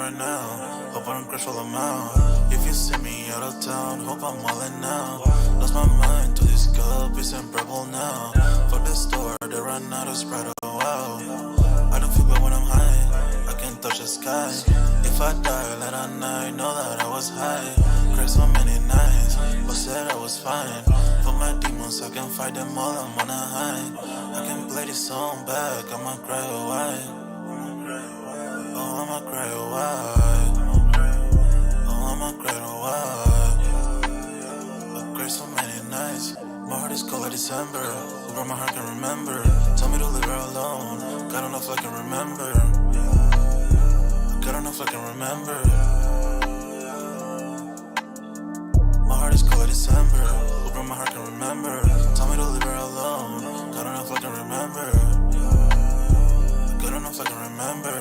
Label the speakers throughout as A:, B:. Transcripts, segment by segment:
A: right now. Hope I don't crash all out. If you see me out of town, hope I'm wildin' now. Lost my mind to this cup, it's unbearable now. Fuck the store, they run out of Sprite, oh wow. I don't feel bad when I'm high, I can't touch the sky. If I die late at night, know that I was high. Cried so many nights, but said I was fine. For my demons, I can fight them all, I'm on a high. I can play this song back, I'ma cry a while. Oh, I'ma cry a while. Oh, I'ma cry a while. I cried so many nights. My heart is cold like December. Who my heart can remember. Tell me to leave her alone. God don't know if I can remember. God don't know if I can remember. My heart is cold like December. Who my heart can remember. Tell me to leave her alone. God don't know if I can remember. God don't know if I can remember.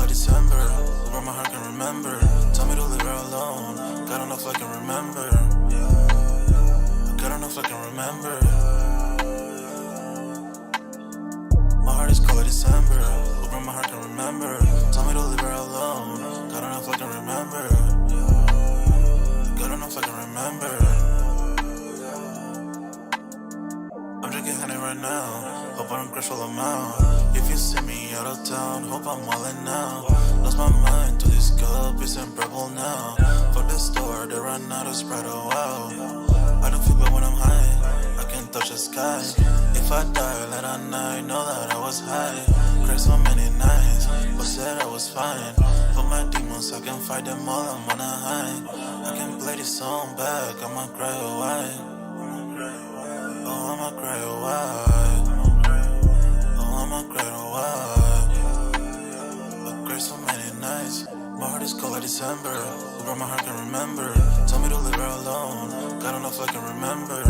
A: December, where my heart can remember. Tell me to leave her alone. God don't know if I can remember. God don't know if I can remember. My heart is cold like December, where my heart can remember. Tell me to leave her alone. God don't know if I can remember. God don't know if I can remember. I'm drinking honey right now. Hope I don't crash all out. If you see me out of town, hope I'm wildin' now. Lost my mind to this cup, it's unbearable now. Fuck the store, they run out of Sprite, oh wow. I don't feel bad when I'm high, I can't touch the sky. If I die late at night, know that I was high. Cried so many nights, but said I was fine. For my demons, I can fight them all, I'm on a high. I can play this song back, I'ma cry a while. Oh, I'ma cry a while. Oh, I'ma cry a while. I cried so many nights. My heart is cold like December. Where my heart can remember. Tell me to leave her alone. God don't know if I can remember.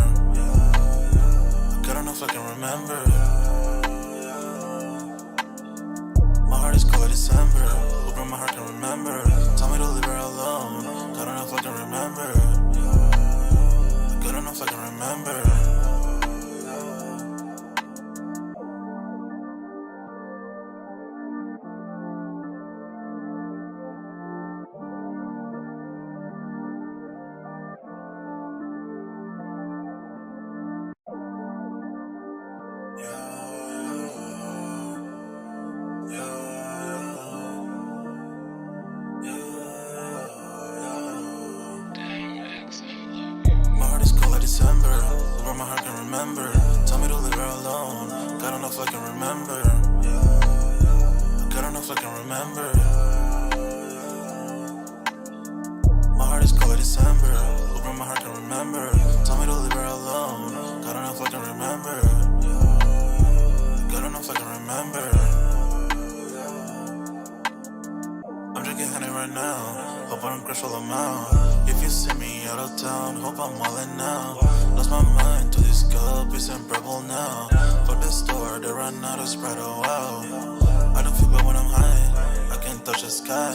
A: God don't know if I can remember. My heart is cold like December. Where my heart can remember. Tell me to leave her alone. God don't know if I can remember. God don't know if I can remember. December, where my heart can remember. Tell me to leave her alone. God don't know if I can remember. God don't know if I can remember. My heart is cold like December, where my heart can remember. Tell me to leave her alone. God don't know if I can remember. God don't know if I can remember. I'm drinking honey right now. Hope I don't crash all out. If you see me out of town, hope I'm wildin' now. Lost my mind to this cup, it's unbearable now. Fuck the store, they run out of Sprite, oh wow. I don't feel bad when I'm high, I can't touch the sky.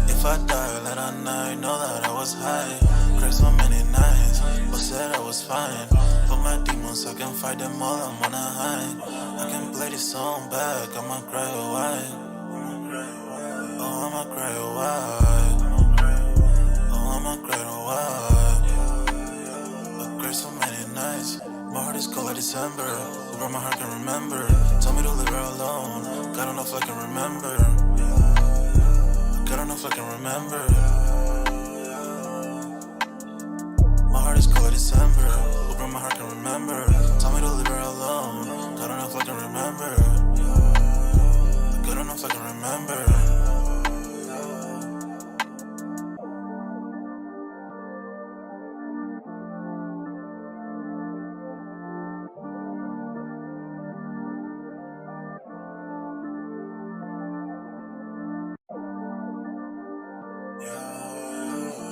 A: If I die late at night, know that I was high. Cried so many nights, but said I was fine. For my demons, I can fight them all, I'm on a high. I can play this song back, I'ma cry a while. Oh, I'ma cry a while. Oh, I'ma cry a while. I cried so many nights. My heart is cold like December. Where my heart can remember. Tell me to leave her alone. God don't know if I can remember. God don't know if I can remember. My heart is cold like December. Where my heart can remember. Tell me to leave her alone. God don't know if I can remember. God don't know if I can remember. Yeah.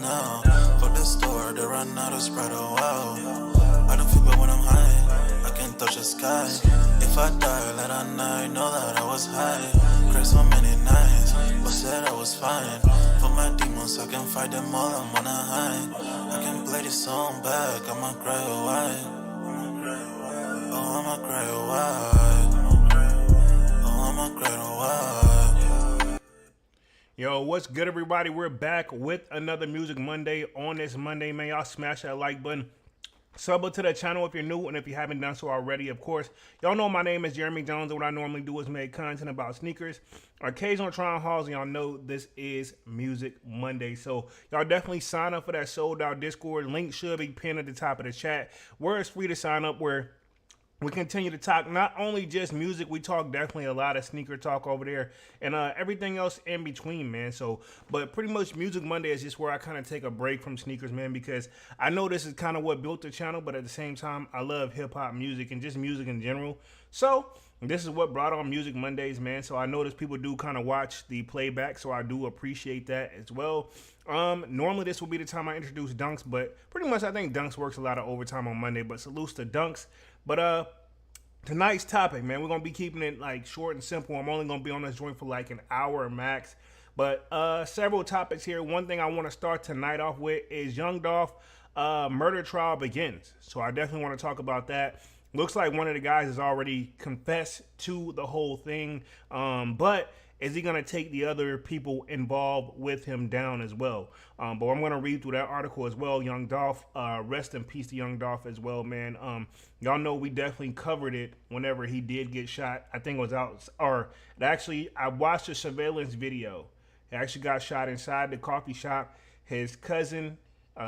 A: now. Fuck the store, they run out of Sprite, oh wow. I don't feel bad when I'm high, I can't touch the sky. If I die, let I know that I was high. Cried so many nights, but said I was fine. For my demons, I can fight them all, I'm on a high. I can play this song back, I'ma cry a while. Oh, I'ma cry a while. Oh, I'ma cry a while.
B: Yo, what's good, everybody? We're back with another Music Monday. On this Monday, man, y'all smash that like button. Sub up to the channel if you're new, and if you haven't done so already, of course. Y'all know my name is Jeremy Jones, and what I normally do is make content about sneakers, occasional trying hauls, and y'all know this is Music Monday. So y'all definitely sign up for that sold out Discord. Link should be pinned at the top of the chat, where it's free to sign up, where we continue to talk not only just music, we talk definitely a lot of sneaker talk over there and everything else in between, man. So, but pretty much Music Monday is just where I kind of take a break from sneakers, man, because I know this is kind of what built the channel, but at the same time, I love hip hop music and just music in general. So this is what brought on Music Mondays, man. So I notice people do kind of watch the playback, so I do appreciate that as well. Normally this will be the time I introduce Dunks, but pretty much I think Dunks works a lot of overtime on Monday, but salutes to Dunks. But tonight's topic, man, we're gonna be keeping it like short and simple. I'm only gonna be on this joint for like an hour max, but several topics here. One thing I want to start tonight off with is Young Dolph murder trial begins. So I definitely want to talk about that. Looks like one of the guys has already confessed to the whole thing, but is he going to take the other people involved with him down as well? But I'm going to read through that article as well. Young Dolph, rest in peace to Young Dolph as well, man. Y'all know we definitely covered it whenever he did get shot. I think it was out, or actually, I watched a surveillance video. He actually got shot inside the coffee shop. His cousin,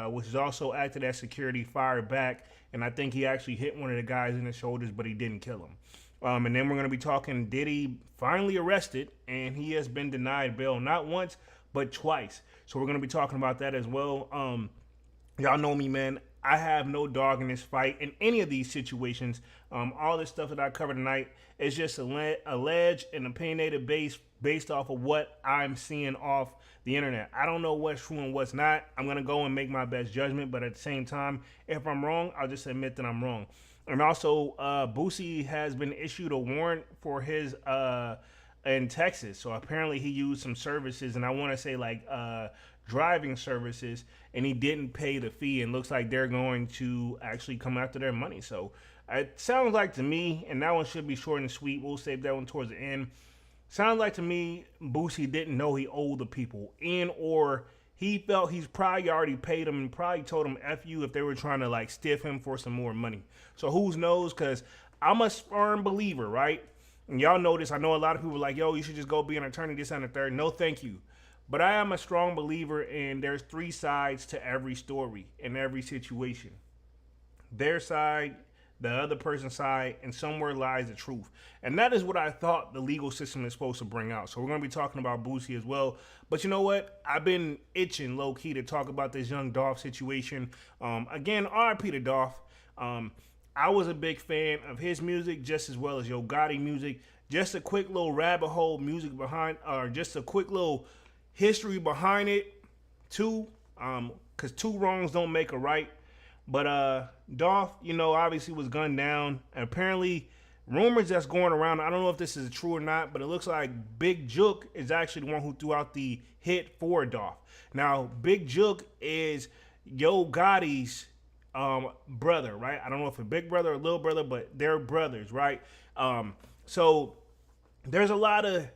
B: which is also acted as security, fired back. And I think he actually hit one of the guys in the shoulders, but he didn't kill him. And then we're going to be talking Diddy finally arrested, and he has been denied bail not once, but twice. So we're going to be talking about that as well. Y'all know me, man. I have no dog in this fight in any of these situations. All this stuff that I cover tonight is just alleged and opinionated based off of what I'm seeing off the internet. I don't know what's true and what's not. I'm going to go and make my best judgment, but at the same time, if I'm wrong, I'll just admit that I'm wrong. And also, Boosie has been issued a warrant for his in Texas. So apparently he used some services, and I want to say like driving services, and he didn't pay the fee. And looks like they're going to actually come after their money. So it sounds like to me, and that one should be short and sweet. We'll save that one towards the end. Sounds like to me, Boosie didn't know he owed the people, or he felt he's probably already paid them and probably told them F you if they were trying to like stiff him for some more money. So who knows? Because I'm a firm believer, right? And y'all know this. I know a lot of people are like, yo, you should just go be an attorney, this and the third. No, thank you. But I am a strong believer in there's three sides to every story in every situation. Their side, the other person's side, and somewhere lies the truth. And that is what I thought the legal system is supposed to bring out. So we're going to be talking about Boosie as well. But you know what? I've been itching low-key to talk about this Young Dolph situation. Again, RIP to Dolph. I was a big fan of his music just as well as Yo Gotti music. Just a quick little rabbit hole music behind, or just a quick little history behind it too. Because two wrongs don't make a right. But Dolph, you know, obviously was gunned down. And apparently, rumors that's going around, I don't know if this is true or not, but it looks like Big Jook is actually the one who threw out the hit for Dolph. Now, Big Jook is Yo Gotti's brother, right? I don't know if a big brother or little brother, but they're brothers, right? So there's a lot of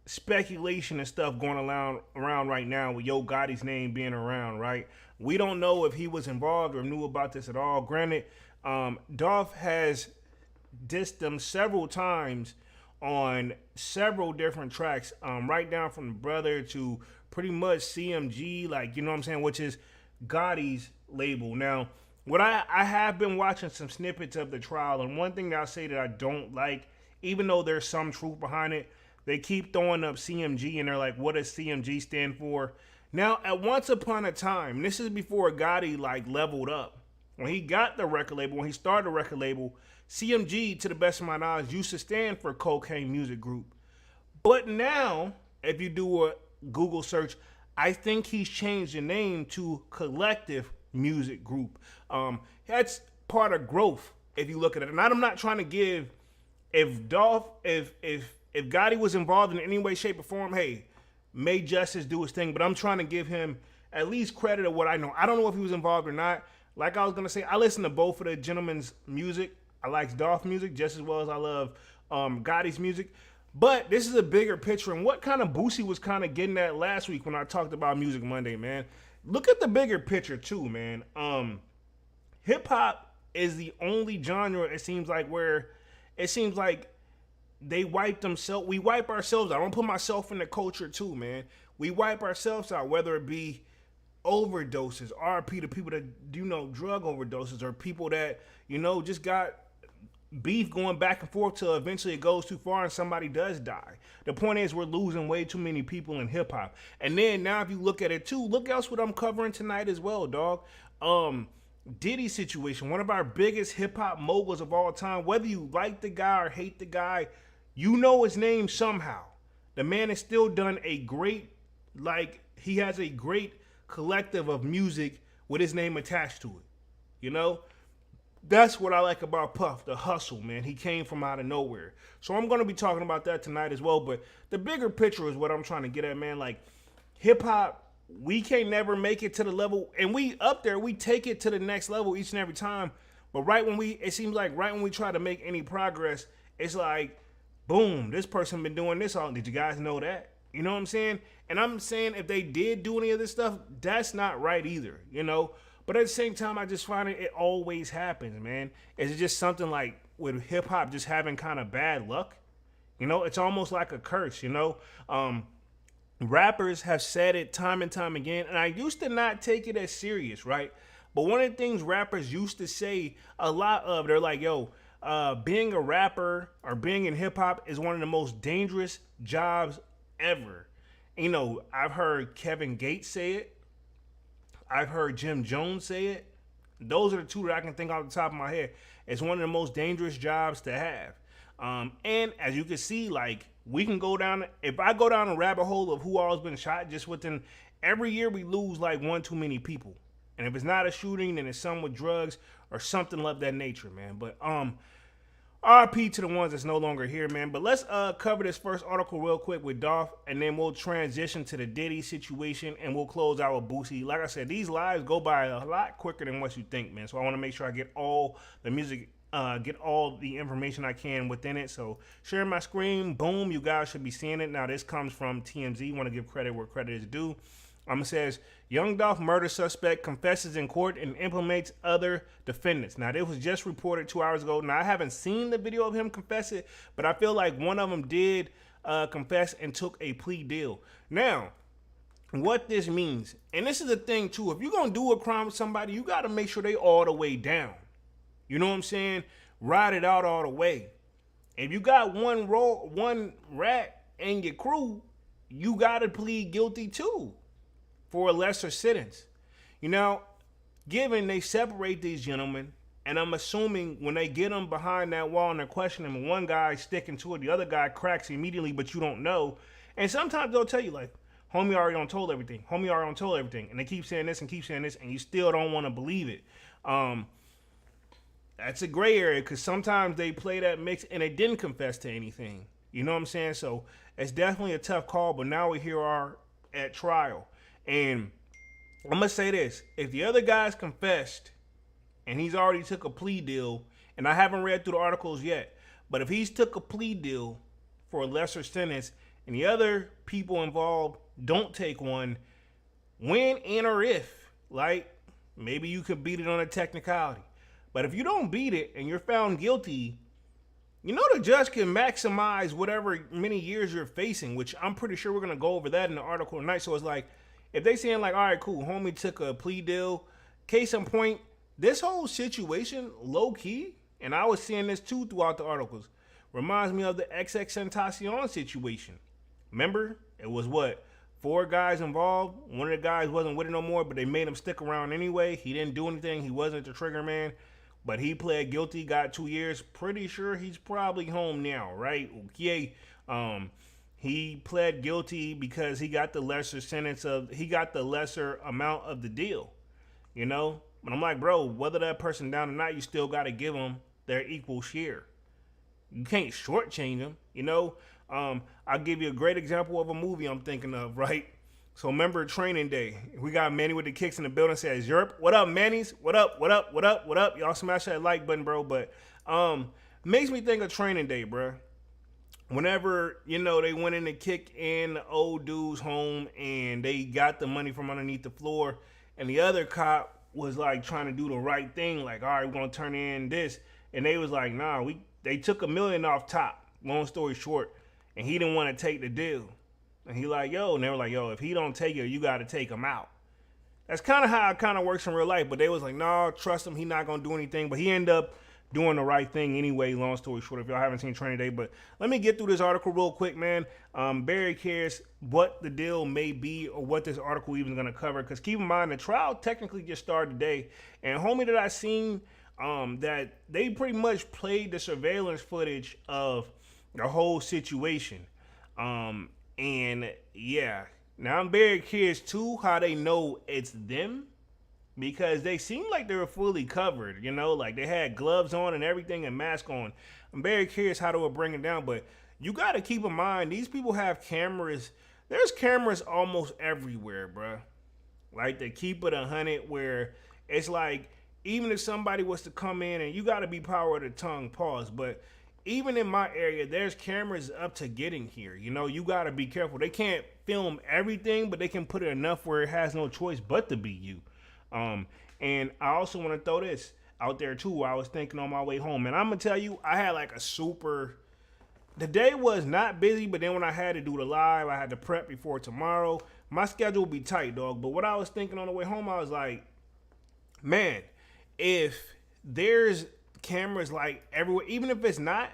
B: speculation and stuff going around right now with Yo Gotti's name being around, right? We don't know if he was involved or knew about this at all. Granted, Dolph has dissed them several times on several different tracks, right down from the brother to pretty much CMG, like, you know what I'm saying, which is Gotti's label. Now, what I have been watching some snippets of the trial, and one thing I'll say that I don't like, even though there's some truth behind it, they keep throwing up CMG, and they're like, what does CMG stand for? Now, at once upon a time, this is before Gotti like leveled up. When he got the record label, when he started the record label, CMG, to the best of my knowledge, used to stand for Cocaine Music Group. But now, if you do a Google search, I think he's changed the name to Collective Music Group. That's part of growth if you look at it. And I'm not trying to give if Dolph if Gotti was involved in any way, shape, or form, hey, may justice do his thing. But I'm trying to give him at least credit of what I know. I don't know if he was involved or not. Like I was gonna say, I listen to both of the gentlemen's music. I like Dolph music just as well as I love Gotti's music. But this is a bigger picture, and what kind of Boosie was kind of getting at last week when I talked about Music Monday, man. Look at the bigger picture too, man. Hip hop is the only genre it seems like where it seems like they wipe themselves. We wipe ourselves out. I don't put myself in the culture too, man. We wipe ourselves out, whether it be overdoses, RP to people that drug overdoses, or people that just got beef going back and forth till eventually it goes too far and somebody does die. The point is we're losing way too many people in hip hop. And then now if you look at it too, look else what I'm covering tonight as well, dog. Diddy situation, one of our biggest hip hop moguls of all time. Whether you like the guy or hate the guy, you know his name somehow. The man has still done a great, he has a great collective of music with his name attached to it. That's what I like about Puff, the hustle, man. He came from out of nowhere. So I'm going to be talking about that tonight as well. But the bigger picture is what I'm trying to get at, man. Like, hip-hop, we can't never make it to the level. And we up there, we take it to the next level each and every time. But it seems like right when we try to make any progress, it's like, boom, this person been doing this all. Did you guys know that? You know what I'm saying? And I'm saying if they did do any of this stuff, that's not right either, But at the same time, I just find it always happens, man. Is it just something like with hip hop just having kind of bad luck? It's almost like a curse, Rappers have said it time and time again, and I used to not take it as serious, right? But one of the things rappers used to say a lot of, they're like, yo, being a rapper or being in hip hop is one of the most dangerous jobs ever. I've heard Kevin Gates say it. I've heard Jim Jones say it. Those are the two that I can think off the top of my head. It's one of the most dangerous jobs to have. And as you can see, we can go down, if I go down a rabbit hole of who all's been shot, just within every year we lose one too many people. And if it's not a shooting, then it's some with drugs or something of that nature, man. But RP to the ones that's no longer here, man. But let's cover this first article real quick with Dolph, and then we'll transition to the Diddy situation, and we'll close out with Boosie. Like I said, these lives go by a lot quicker than what you think, man. So I want to make sure I get all the music, get all the information I can within it. So share my screen, boom, you guys should be seeing it. Now this comes from TMZ. Want to give credit where credit is due. It says, young Dolph murder suspect confesses in court and implements other defendants. Now, this was just reported 2 hours ago. Now, I haven't seen the video of him confess it, but I feel like one of them did confess and took a plea deal. Now, what this means, and this is the thing, too. If you're going to do a crime with somebody, you got to make sure they all the way down. You know what I'm saying? Ride it out all the way. If you got one rat in your crew, you got to plead guilty, too, for a lesser sentence. Given they separate these gentlemen, and I'm assuming when they get them behind that wall and they're questioning them, one guy sticking to it, the other guy cracks immediately, but you don't know. And sometimes they'll tell you, homie already done told everything. Homie already done told everything. And they keep saying this and keep saying this, and you still don't want to believe it. That's a gray area, because sometimes they play that mix and they didn't confess to anything. You know what I'm saying? So it's definitely a tough call, but now we here are at trial. And I'm going to say this. If the other guy's confessed and he's already took a plea deal, and I haven't read through the articles yet, but if he's took a plea deal for a lesser sentence and the other people involved don't take one, when and or if, maybe you could beat it on a technicality. But if you don't beat it and you're found guilty, the judge can maximize whatever many years you're facing, which I'm pretty sure we're going to go over that in the article tonight. So it's if they saying all right, cool, homie took a plea deal, case in point, this whole situation, low key, and I was seeing this too throughout the articles, reminds me of the XXXTentacion situation. Remember? It was 4 guys involved. One of the guys wasn't with it no more, but they made him stick around anyway. He didn't do anything. He wasn't the trigger man, but he pled guilty, got 2 years. Pretty sure he's probably home now, right? Okay. He pled guilty because he got the lesser amount of the deal, you know? But I'm like, bro, whether that person down or not, you still got to give them their equal share. You can't shortchange them, you know? I'll give you a great example of a movie I'm thinking of, right? So remember Training Day. We got Manny with the kicks in the building. Says, Europe, what up, Manny's? What up, what up, what up, what up? Y'all smash that like button, bro. But makes me think of Training Day, bro. Whenever, you know, they went in to kick in the old dude's home and they got the money from underneath the floor, and the other cop was like trying to do the right thing, like, all right, we're gonna turn in this. And they was like, nah, they took $1 million off top, long story short, and he didn't want to take the deal. And he like, yo, and they were like, yo, if he don't take it, you gotta take him out. That's kind of how it kind of works in real life. But they was like, no, trust him, he not gonna do anything. But he ended up doing the right thing anyway, long story short, if y'all haven't seen Training Day. But let me get through this article real quick, man. Barry cares what the deal may be or what this article even going to cover. Because keep in mind, the trial technically just started today. And homie that I seen, that they pretty much played the surveillance footage of the whole situation. And yeah, now I'm very curious too how they know it's them. Because they seemed like they were fully covered, you know, like they had gloves on and everything and mask on. I'm very curious how they were bringing it down, but you got to keep in mind, these people have cameras. There's cameras almost everywhere, bro. Like they keep it 100 where it's like, even if somebody was to come in and you got to be power of the tongue, pause. But even in my area, there's cameras up to getting here. You know, you got to be careful. They can't film everything, but they can put it enough where it has no choice but to be you. And I also want to throw this out there too. I was thinking on my way home, and I'm gonna tell you, I had like the day was not busy, but then when I had to do the live, I had to prep before tomorrow. My schedule would be tight, dog. But what I was thinking on the way home, I was like, man, if there's cameras like everywhere, even if it's not,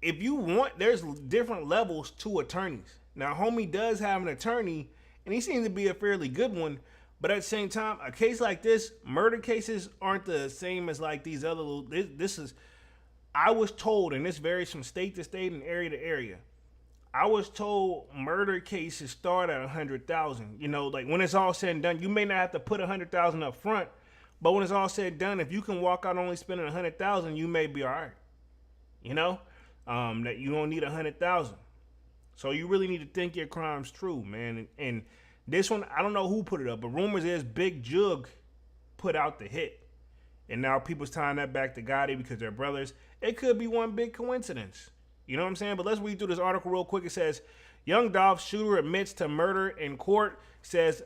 B: if you want, there's different levels to attorneys. Now, homie does have an attorney, and he seems to be a fairly good one. But at the same time, a case like this, murder cases aren't the same as like these other little, this is, I was told, and this varies from state to state and area to area. I was told murder cases start at 100,000. You know, like when it's all said and done, you may not have to put 100,000 up front, but when it's all said and done, if you can walk out only spending 100,000, you may be all right. You know, that you don't need 100,000. So you really need to think your crime's true, man. And this one, I don't know who put it up, but rumors is Big Jug put out the hit. And now people's tying that back to Gotti because they're brothers. It could be one big coincidence. You know what I'm saying? But let's read through this article real quick. It says, young Dolph shooter admits to murder in court. Says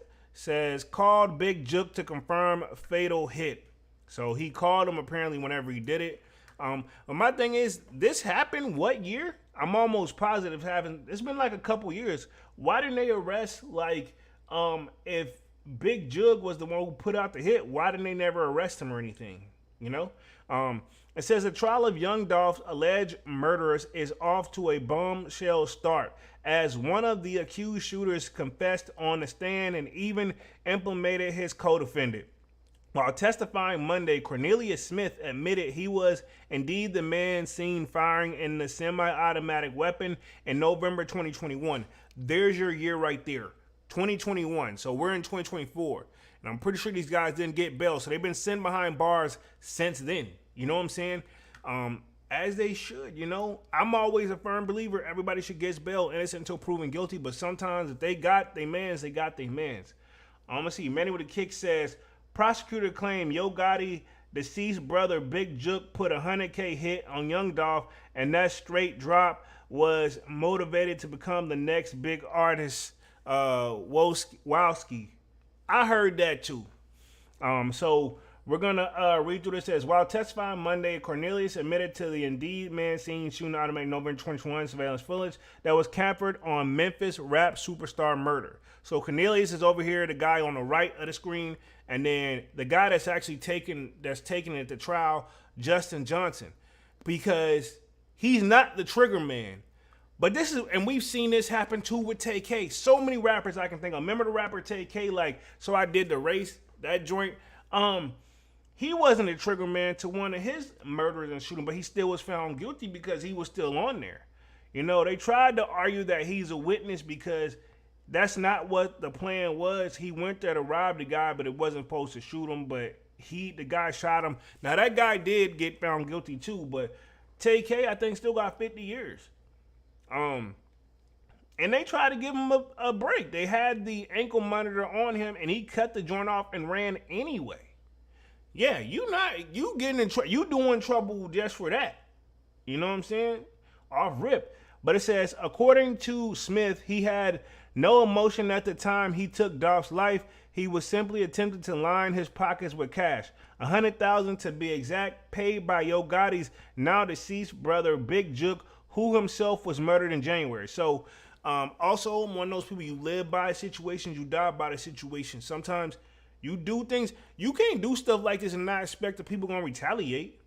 B: called Big Jug to confirm fatal hit. So he called him apparently whenever he did it. But my thing is, this happened what year? I'm almost positive it's been like a couple years. Why didn't they arrest if Big Jug was the one who put out the hit, why didn't they never arrest him or anything? You know? It says the trial of young Dolph's alleged murderers is off to a bombshell start as one of the accused shooters confessed on the stand and even implemented his co-defendant. While testifying Monday, Cornelius Smith admitted he was indeed the man seen firing in the semi-automatic weapon in November 2021. There's your year right there. 2021. So we're in 2024. And I'm pretty sure these guys didn't get bail. So they've been sitting behind bars since then. You know what I'm saying? As they should, you know. I'm always a firm believer everybody should get bail innocent until proven guilty. But sometimes if they got their mans, they got their mans. I'm going to see. Manny with a kick says, prosecutor claimed Yo Gotti, deceased brother Big Jug, put a 100K hit on young Dolph. And that straight drop was motivated to become the next big artist. Wowski. I heard that too. So we're gonna read through this. As while testifying Monday, Cornelius admitted to the indeed man seen shooting automatic November 2021 surveillance footage that was captured on Memphis rap superstar murder. So Cornelius is over here, the guy on the right of the screen, and then the guy that's actually taking it to trial, Justin Johnson, because he's not the trigger man. But this is, and we've seen this happen too with TK. So many rappers I can think of. Remember the rapper TK, like, so I did the race, that joint. He wasn't a trigger man to one of his murderers and shooting, but he still was found guilty because he was still on there. You know, they tried to argue that he's a witness because that's not what the plan was. He went there to rob the guy, but it wasn't supposed to shoot him. But the guy shot him. Now that guy did get found guilty too, but TK I think still got 50 years. And they tried to give him a break. They had the ankle monitor on him, and he cut the joint off and ran anyway. Yeah, you getting in trouble. You doing trouble just for that. You know what I'm saying? Off rip. But it says, according to Smith, he had no emotion at the time he took Dolph's life. He was simply attempting to line his pockets with cash. $100,000 to be exact, paid by Yo Gotti's now deceased brother, Big Juke, who himself was murdered in January. So, also, I'm one of those people, you live by situations, you die by the situation. Sometimes you do things, you can't do stuff like this and not expect that people going to retaliate.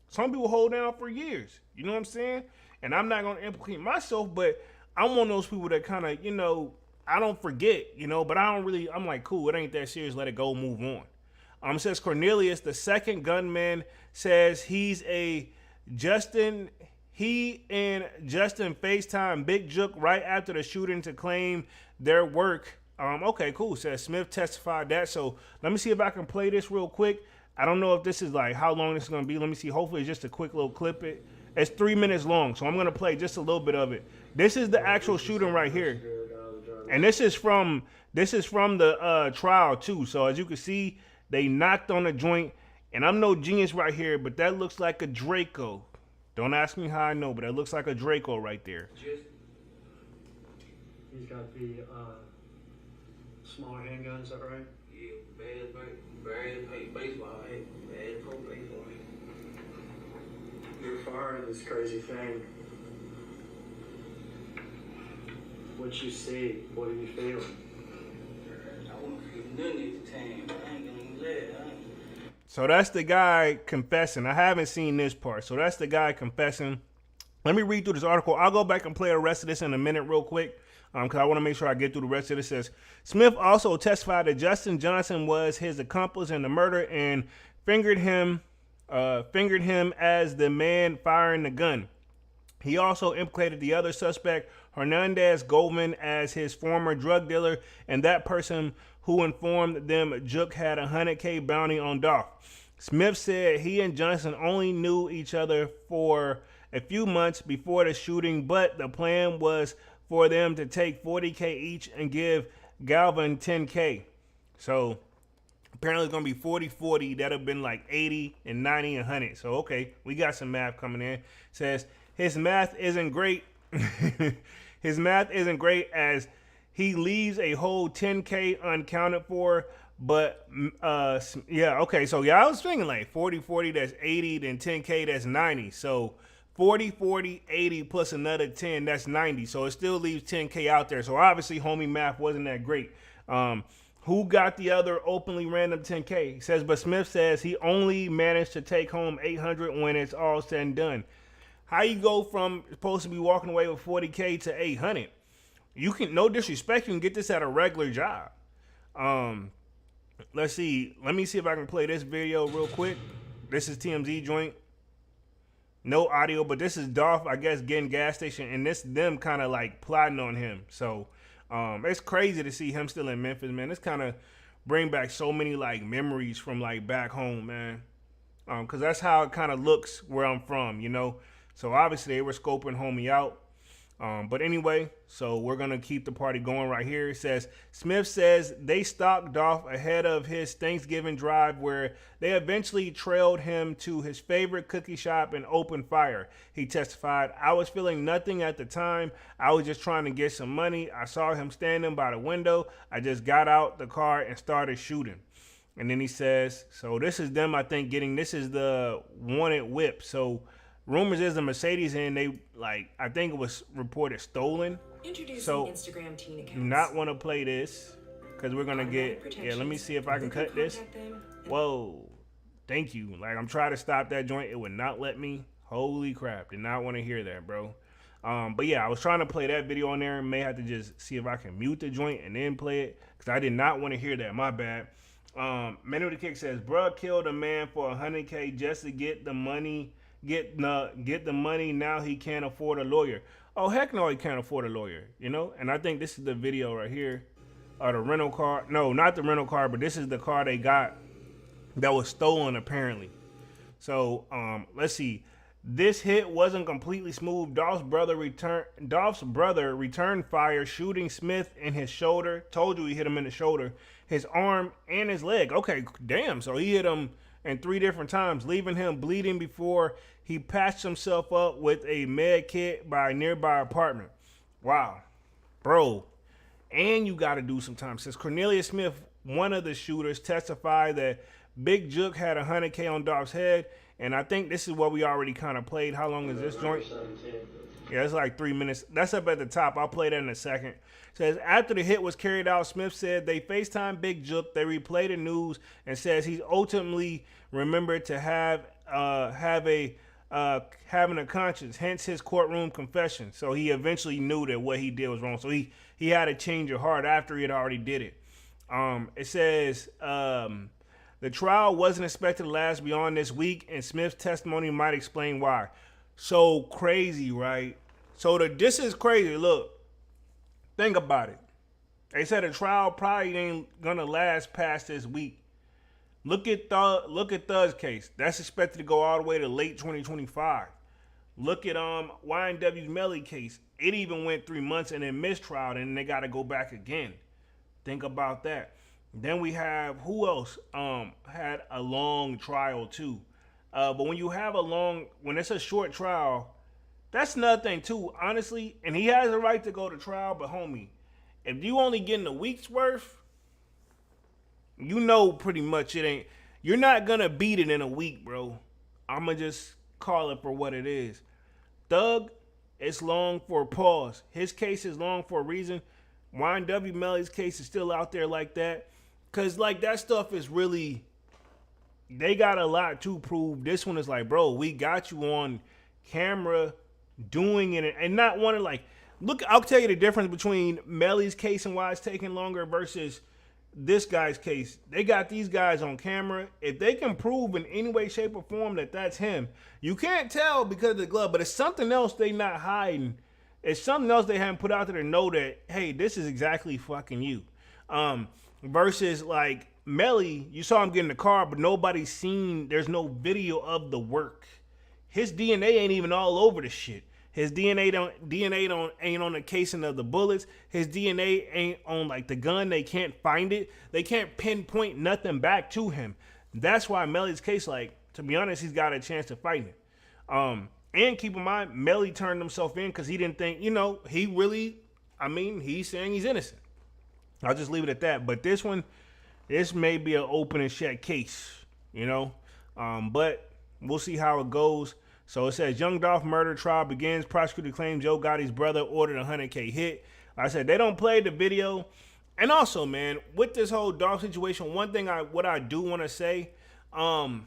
B: Some people hold down for years. You know what I'm saying? And I'm not going to implicate myself, but I'm one of those people that kind of, you know, I don't forget, you know, but I'm like, cool, it ain't that serious, let it go, move on. It says Cornelius, the second gunman, says he and Justin FaceTime Big Juke right after the shooting to claim their work. Okay, cool. Says Smith testified that. So let me see if I can play this real quick. I don't know if this is like how long this is going to be. Let me see. Hopefully it's just a quick little clip. It's 3 minutes long, so I'm going to play just a little bit of it. This is the actual shooting right here. And this is from the trial too. So as you can see, they knocked on the joint. And I'm no genius right here, but that looks like a Draco. Don't ask me how I know, but it looks like a Draco right there.
C: He's got the smaller handguns, is that right?
D: Yeah, bad baseball, bad pro baseball.
C: You're firing this crazy thing. What you see? What are you feeling?
D: I won't feel nothing at the time. I ain't gonna even let it.
B: So that's the guy confessing. I haven't seen this part. So that's the guy confessing. Let me read through this article. I'll go back and play the rest of this in a minute real quick because I want to make sure I get through the rest of this. It says, Smith also testified that Justin Johnson was his accomplice in the murder and fingered him as the man firing the gun. He also implicated the other suspect, Hernandez Goldman, as his former drug dealer and that person who informed them Juke had a $100K bounty on Dolph. Smith said he and Johnson only knew each other for a few months before the shooting, but the plan was for them to take $40K each and give Galvin $10K. So apparently it's going to be 40-40. That would have been like 80 and 90 and 100. So, okay, we got some math coming in. It says his math isn't great. His math isn't great as he leaves a whole 10K uncounted for, but yeah, okay. So yeah, I was thinking like 40-40, that's 80, then 10K, that's 90. So 40-40, 80 plus another 10, that's 90. So it still leaves 10K out there. So obviously homie math wasn't that great. Who got the other openly random 10K? He says, but Smith says he only managed to take home 800 when it's all said and done. How you go from supposed to be walking away with 40K to 800? You can, no disrespect, you can get this at a regular job. Let's see. Let me see if I can play this video real quick. This is TMZ joint. No audio, but this is Dolph, I guess, getting gas station, and this them kind of like plotting on him. So it's crazy to see him still in Memphis, man. This kind of bring back so many like memories from like back home, man. Because that's how it kind of looks where I'm from, you know. So obviously they were scoping homie out. But anyway, so we're going to keep the party going right here. It says, Smith says they stalked Dolph ahead of his Thanksgiving drive where they eventually trailed him to his favorite cookie shop and opened fire. He testified, I was feeling nothing at the time. I was just trying to get some money. I saw him standing by the window. I just got out the car and started shooting. And then he says, so this is them, I think, this is the wanted whip. So rumors is the Mercedes, and they I think it was reported stolen.
E: Introducing
B: so
E: Instagram teen accounts.
B: do not want to play this because we're gonna get. Yeah, let me see if I can cut this. Whoa, thank you. Like I'm trying to stop that joint, it would not let me. Holy crap, did not want to hear that, bro. But yeah, I was trying to play that video on there and may have to just see if I can mute the joint and then play it because I did not want to hear that. My bad. Man with the Kick says, bruh killed a man for $100K just to get the money get the money. Now he can't afford a lawyer. Oh, heck no, he can't afford a lawyer, you know? And I think this is the video right here, or the rental car. No, not the rental car, but this is the car they got that was stolen, apparently. So, let's see. This hit wasn't completely smooth. Dolph's brother returned fire, shooting Smith in his shoulder. Told you he hit him in the shoulder, his arm, and his leg. Okay, damn. So he hit him in 3 different times, leaving him bleeding before he patched himself up with a med kit by a nearby apartment. Wow, bro. And you got to do some time. Since Cornelius Smith, one of the shooters, testified that Big Jook had $100K on Dolph's head. And I think this is what we already kind of played. How long is this joint? Yeah, it's like 3 minutes. That's up at the top. I'll play that in a second. It says, after the hit was carried out, Smith said they FaceTime Big Jook. They replayed the news and says he's ultimately remembered to having a conscience, hence his courtroom confession. So he eventually knew that what he did was wrong. So he had a change of heart after he had already did it. It says, the trial wasn't expected to last beyond this week, and Smith's testimony might explain why. So crazy, right? So this is crazy. Look, think about it. They said the trial probably ain't gonna last past this week. Look at Thug's case. That's expected to go all the way to late 2025. Look at YNW's Melly case. It even went 3 months and then missed trial, and then they got to go back again. Think about that. Then we have, who else had a long trial too? But when you have when it's a short trial, that's another thing too, honestly. And he has a right to go to trial, but homie, if you only getting a week's worth, you know pretty much you're not gonna beat it in a week, bro. I'ma just call it for what it is. Thug, it's long for a pause. His case is long for a reason. YNW Melly's case is still out there like that. Cause like that stuff is really, they got a lot to prove. This one is like, bro, we got you on camera doing it and not wanting like, look, I'll tell you the difference between Melly's case and why it's taking longer versus this guy's case. They got these guys on camera. If they can prove in any way, shape, or form that that's him, you can't tell because of the glove, but it's something else they not hiding. It's something else they haven't put out there to know that, hey, this is exactly fucking you. Versus like Melly, you saw him get in the car, but nobody's seen, there's no video of the work. His DNA ain't even all over the shit. His DNA ain't on the casing of the bullets. His DNA ain't on like the gun. They can't find it. They can't pinpoint nothing back to him. That's why Melly's case, like, to be honest, he's got a chance to fight it. And keep in mind, Melly turned himself in because he didn't think, he really, he's saying he's innocent. I'll just leave it at that. But this may be an open and shut case, but we'll see how it goes. So it says, Young Dolph murder trial begins. Prosecutor claims Joe Gotti's brother ordered a $100K hit. Like I said, they don't play the video. And also, man, with this whole Dolph situation, one thing what I do want to say, you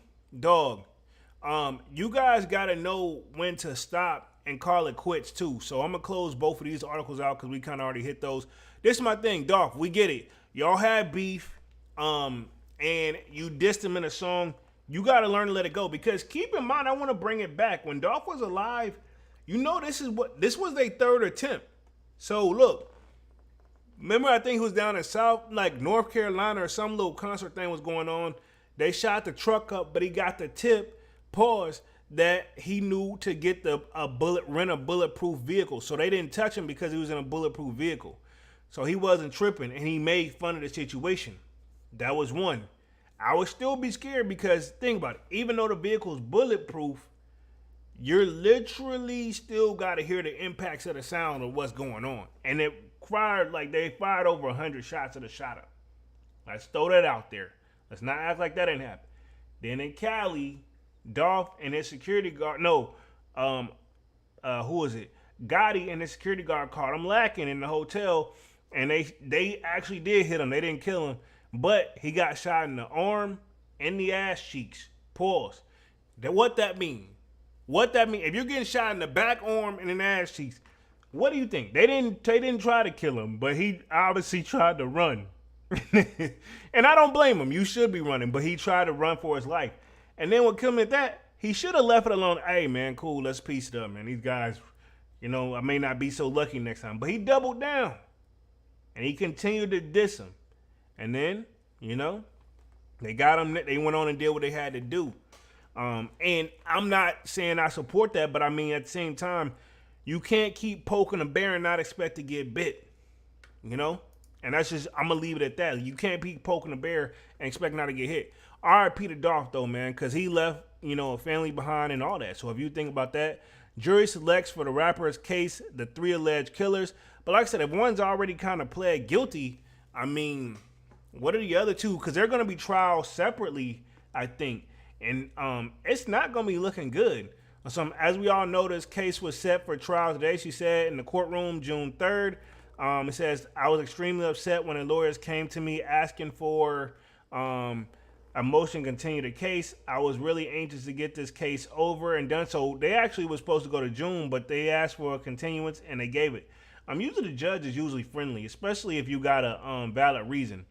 B: guys got to know when to stop and call it quits too. So I'm going to close both of these articles out because we kind of already hit those. This is my thing, Dolph, we get it. Y'all had beef, and you dissed him in a song. You got to learn to let it go because keep in mind, I want to bring it back. When Dolph was alive, this was their third attempt. So look, remember I think he was down in North Carolina or some little concert thing was going on. They shot the truck up, but he got the tip, that he knew to get rent a bulletproof vehicle. So they didn't touch him because he was in a bulletproof vehicle. So he wasn't tripping and he made fun of the situation. That was one. I would still be scared because think about it. Even though the vehicle's bulletproof, you're literally still got to hear the impacts of the sound of what's going on. And they fired over 100 shots of the shot up. Let's throw that out there. Let's not act like that didn't happen. Then in Cali, Dolph and his security guard, who was it? Gotti and his security guard caught him lacking in the hotel, and they actually did hit him. They didn't kill him, but he got shot in the arm and the ass cheeks. Pause. What that mean? If you're getting shot in the back arm and in the ass cheeks, what do you think? They didn't try to kill him, but he obviously tried to run. And I don't blame him. You should be running, but he tried to run for his life. And then what killed him at that, he should have left it alone. Hey, man, cool, let's piece it up, man. These guys, I may not be so lucky next time. But he doubled down. And he continued to diss him. And then, they got him. They went on and did what they had to do. And I'm not saying I support that, but I mean, at the same time, you can't keep poking a bear and not expect to get bit. And that's just, I'm going to leave it at that. You can't keep poking a bear and expect not to get hit. R.I.P. to Dolph, though, man, because he left, a family behind and all that. So if you think about that, jury selects for the rapper's case the 3 alleged killers. But like I said, if one's already kind of pled guilty, I mean, what are the other 2? Because they're going to be tried separately, I think. And it's not going to be looking good. So as we all know, this case was set for trial today. She said in the courtroom June 3rd. It says, I was extremely upset when the lawyers came to me asking for a motion to continue the case. I was really anxious to get this case over and done. So they actually were supposed to go to June, but they asked for a continuance and they gave it. Usually the judge is usually friendly, especially if you got a valid reason.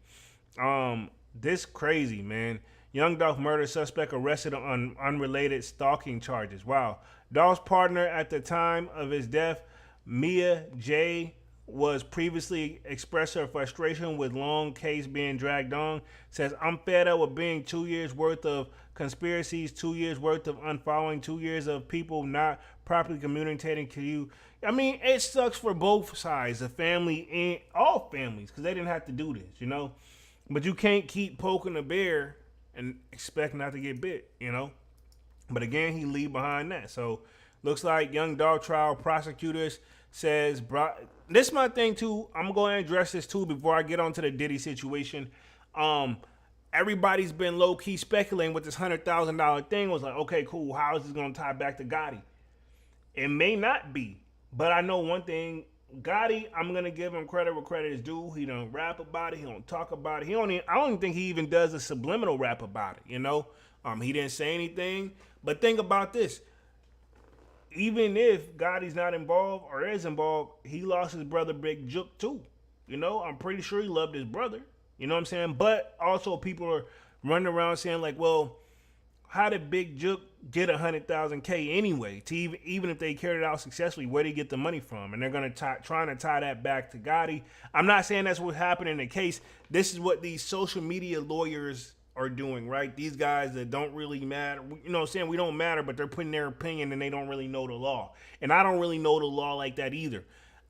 B: This crazy, man. Young Dolph murder suspect arrested on unrelated stalking charges. Wow. Dolph's partner at the time of his death, Mia J., was previously expressed her frustration with long case being dragged on. Says, I'm fed up with being 2 years worth of conspiracies, 2 years worth of unfollowing, 2 years of people not properly communicating to you. I mean, it sucks for both sides, the family and all families, because they didn't have to do this, But you can't keep poking a bear and expect not to get bit, But again, he leave behind that. So looks like young Dolph trial prosecutors says, this is my thing too. I'm going to go ahead and address this too before I get onto the Diddy situation. Everybody's been low key speculating with this $100,000 thing. Was like, okay, cool. How is this going to tie back to Gotti? It may not be, but I know one thing. Gotti, I'm gonna give him credit where credit is due. He don't rap about it. He don't talk about it. I don't even think he even does a subliminal rap about it. He didn't say anything. But think about this. Even if Gotti's not involved or is involved, he lost his brother Big Jook too. I'm pretty sure he loved his brother. You know what I'm saying? But also people are running around saying like, well, how did Big Jook get 100,000 K anyway? To even if they carried it out successfully, where did he get the money from? And they're gonna trying to tie that back to Gotti. I'm not saying that's what happened in the case. This is what these social media lawyers are doing, right? These guys that don't really matter, we don't matter, but they're putting their opinion and they don't really know the law. And I don't really know the law like that either.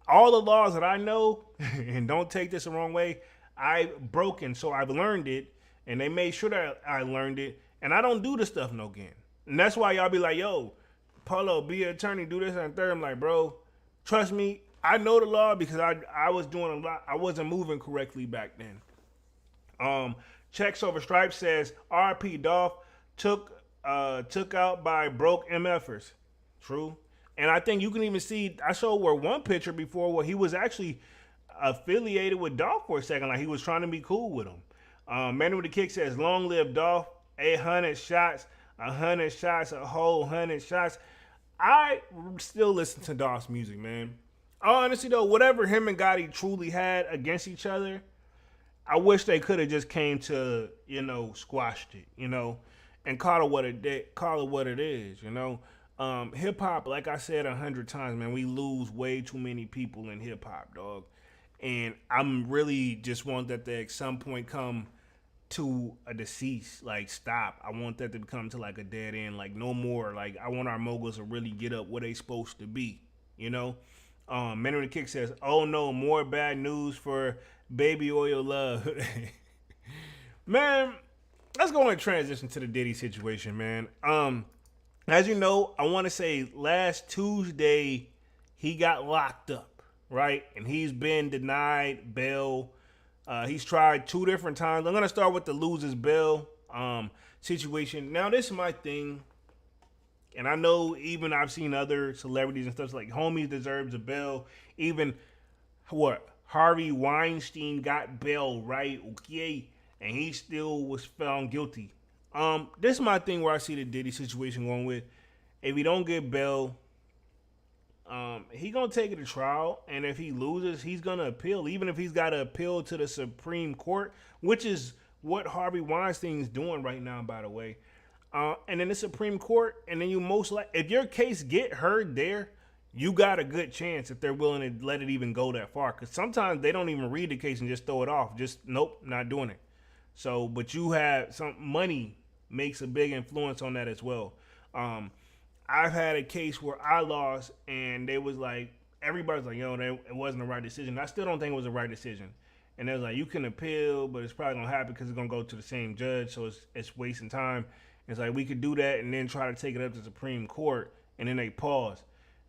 B: All the laws that I know, and don't take this the wrong way, I've broken, so I've learned it, and they made sure that I learned it, and I don't do this stuff no again. And that's why y'all be like, yo, Polo, be an attorney, do this and third. I'm like, bro, trust me, I know the law because I was doing a lot. I wasn't moving correctly back then. Checks Over Stripes says, R.P. Dolph took out by broke MFers. True. And I think you can even see, I showed where one picture before where he was actually affiliated with Dolph for a second. Like he was trying to be cool with him. Man with the Kick says, long live Dolph, 800 shots, 100 shots, a whole 100 shots. I still listen to Dolph's music, man. Honestly though, whatever him and Gotti truly had against each other, I wish they could have just came to, squashed it, and call it what it is, Hip hop, like I said 100 times, man, we lose way too many people in hip hop, dog. And I'm really just want that to at some point come to a decease, like stop. I want that to come to like a dead end, like no more. Like I want our moguls to really get up where they supposed to be, Man with the Kick says, oh no, more bad news for Baby Oil Love. Man, let's go and transition to the Diddy situation, man. As you know, I want to say last Tuesday, he got locked up, right? And he's been denied bail. He's tried 2 different times. I'm going to start with the loses bail situation. Now, this is my thing. And I know even I've seen other celebrities and stuff like Homie deserves a bail. Even Harvey Weinstein got bail, right? Okay. And he still was found guilty. This is my thing where I see the Diddy situation going with. If he don't get bail, he gonna take it to trial. And if he loses, he's gonna appeal. Even if he's got to appeal to the Supreme Court, which is what Harvey Weinstein's doing right now, by the way. and then the Supreme Court, and then you most likely, if your case get heard there, you got a good chance if they're willing to let it even go that far. Because sometimes they don't even read the case and just throw it off. Just, nope, not doing it. So, but you have some money makes a big influence on that as well. I've had a case where I lost, and they was like, everybody's like, yo, it wasn't the right decision. I still don't think it was the right decision. And they was like, you can appeal, but it's probably gonna happen because it's gonna go to the same judge, so it's wasting time. And it's like, we could do that and then try to take it up to the Supreme Court, and then they pause.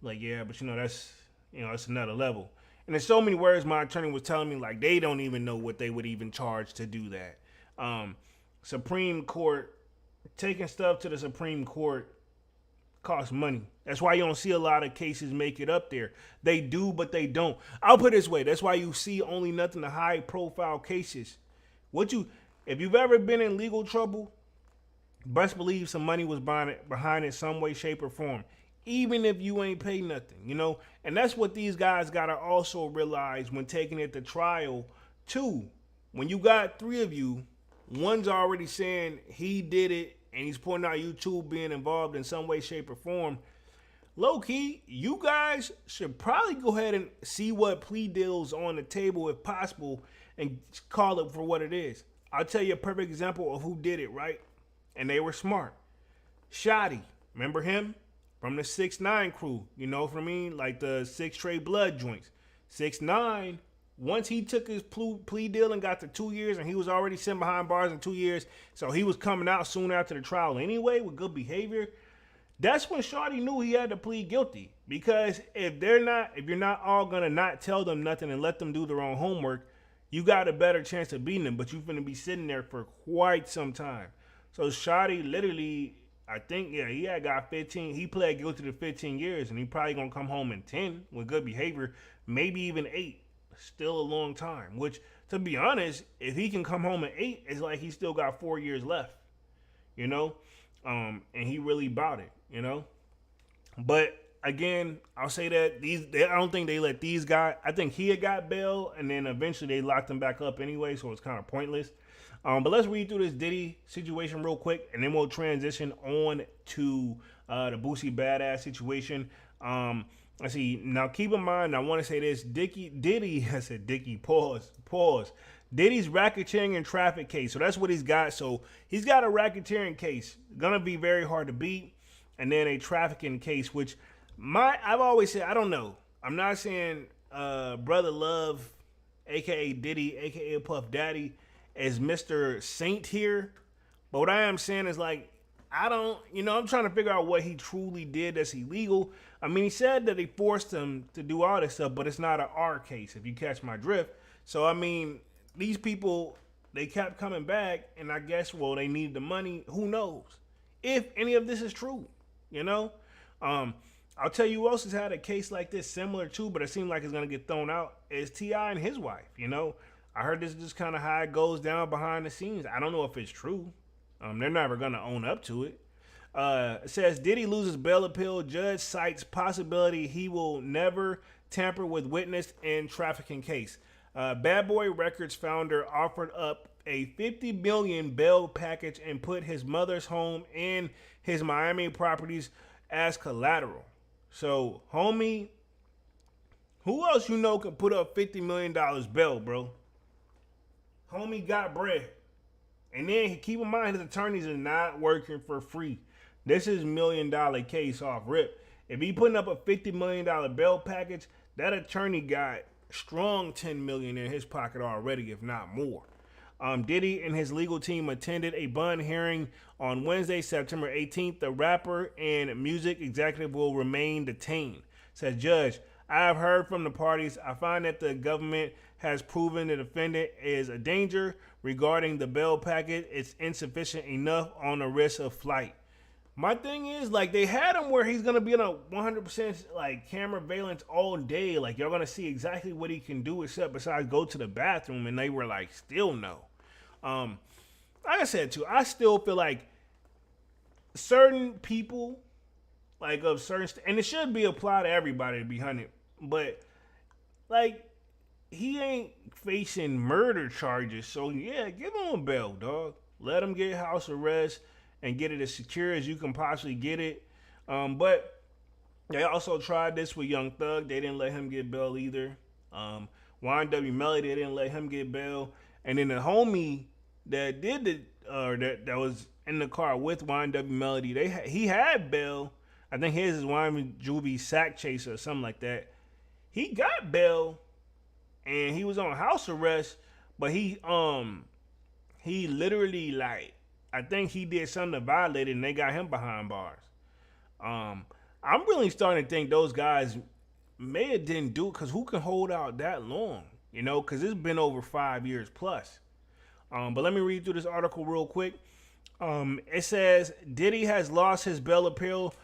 B: Like, yeah, but that's another level. And there's so many words my attorney was telling me, like, they don't even know what they would even charge to do that. Supreme Court, taking stuff to the Supreme Court costs money. That's why you don't see a lot of cases make it up there. They do, but they don't. I'll put it this way. That's why you see only nothing to high profile cases. If you've ever been in legal trouble, best believe some money was behind it some way, shape, or form. Even if you ain't paid nothing, And that's what these guys got to also realize when taking it to trial, too. When you got three of you, one's already saying he did it, and he's pointing out you two being involved in some way, shape, or form. Low-key, you guys should probably go ahead and see what plea deals on the table if possible and call it for what it is. I'll tell you a perfect example of who did it, right? And they were smart. Shotty, remember him? From the 6ix9ine crew, you know what I mean? Like the 6 Straight Blood joints. 6ix9ine, once he took his plea deal and got to 2 years, and he was already sitting behind bars in 2 years, so he was coming out soon after the trial anyway with good behavior. That's when Shawty knew he had to plead guilty. Because if you're not all gonna not tell them nothing and let them do their own homework, you got a better chance of beating them. But you're gonna be sitting there for quite some time. So Shawty literally, I think, he had got 15. He pled guilty to 15 years, and he probably gonna come home in 10 with good behavior, maybe even 8. Still a long time. Which, to be honest, if he can come home in 8, it's like he still got 4 years left, and he really bought it, But again, I'll say that I don't think they let these guys. I think he had got bail, and then eventually they locked him back up anyway, so it's kind of pointless. But let's read through this Diddy situation real quick, and then we'll transition on to the Boosie Badazz situation. Let's see. Now, keep in mind, I want to say this. Diddy, I said Dickie, pause. Diddy's racketeering and traffic case. So that's what he's got. So he's got a racketeering case. Going to be very hard to beat. And then a trafficking case, which I've always said, I don't know. I'm not saying Brother Love, a.k.a. Diddy, a.k.a. Puff Daddy, as Mr. Saint here. But what I am saying is, like, I'm trying to figure out what he truly did that's illegal. I mean, he said that they forced him to do all this stuff, but it's not an R case, if you catch my drift. So, I mean, these people, they kept coming back, and I guess, they needed the money. Who knows? If any of this is true, I'll tell you who else has had a case like this similar to, but it seems like it's going to get thrown out, is T.I. and his wife, I heard this is just kind of how it goes down behind the scenes. I don't know if it's true. They're never going to own up to it. It says, Diddy loses bail appeal. Judge cites possibility he will never tamper with witness in trafficking case. Bad Boy Records founder offered up a $50 million bail package and put his mother's home and his Miami properties as collateral. So, homie, who else can put up $50 million bail, bro? Homie got bread. And then keep in mind his attorneys are not working for free. This is $1 million case off rip. If he putting up a $50 million bail package, that attorney got strong $10 million in his pocket already, if not more. Diddy and his legal team attended a bond hearing on Wednesday, September 18th. The rapper and music executive will remain detained. Says Judge, I have heard from the parties. I find that the government has proven the defendant is a danger. Regarding the bail package, it's insufficient enough on the risk of flight. My thing is, like, they had him where he's going to be in a 100% like camera valence all day. Like, you're going to see exactly what he can do except besides go to the bathroom. And they were like, still no. Like I said, too, I still feel like certain people, like of certain, and it should be applied to everybody to be 100, but like, he ain't facing murder charges, so yeah, give him a bail, dog. Let him get house arrest, and get it as secure as you can possibly get it. But they also tried this with Young Thug. They didn't let him get bail either. YNW Melly, they didn't let him get bail. And then the homie that did the that was in the car with YNW Melody, he had bail. I think his is Wyman Juvie Sack Chaser or something like that. He got bail and he was on house arrest, but he literally, like, I think he did something to violate it and they got him behind bars. I'm really starting to think those guys may have didn't do it, because who can hold out that long? You know, because it's been over 5 years plus. But let me read through this article real quick. It says Diddy has lost his bail appeal,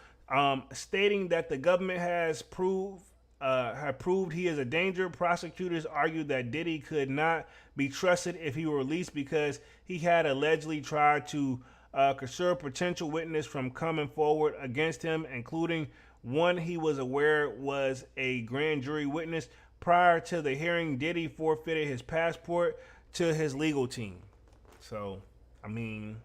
B: stating that the government has proved he is a danger. Prosecutors argued that Diddy could not be trusted if he were released because he had allegedly tried to curb potential witness from coming forward against him, including one he was aware was a grand jury witness. Prior to the hearing, Diddy forfeited his passport to his legal team. So, I mean,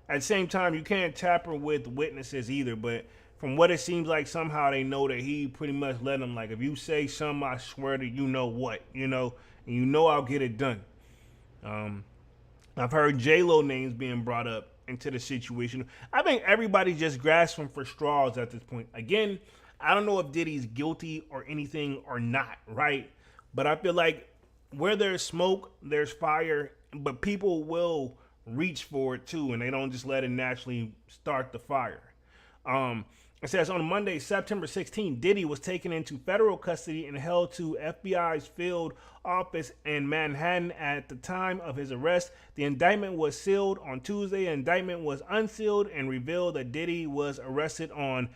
B: at the same time, you can't tamper with witnesses either, but from what it seems like, somehow they know that he pretty much let them, like, if you say something, I swear to you know what, you know, and you know I'll get it done. I've heard J-Lo names being brought up into the situation. I think everybody's just grasping for straws at this point. Again, I don't know if Diddy's guilty or anything or not, right? But I feel like where there's smoke, there's fire, but people will reach for it too, and they don't just let it naturally start the fire. It says on Monday, September 16, Diddy was taken into federal custody and held to FBI's field office in Manhattan at the time of his arrest. The indictment was sealed on Tuesday. The indictment was unsealed and revealed that Diddy was arrested on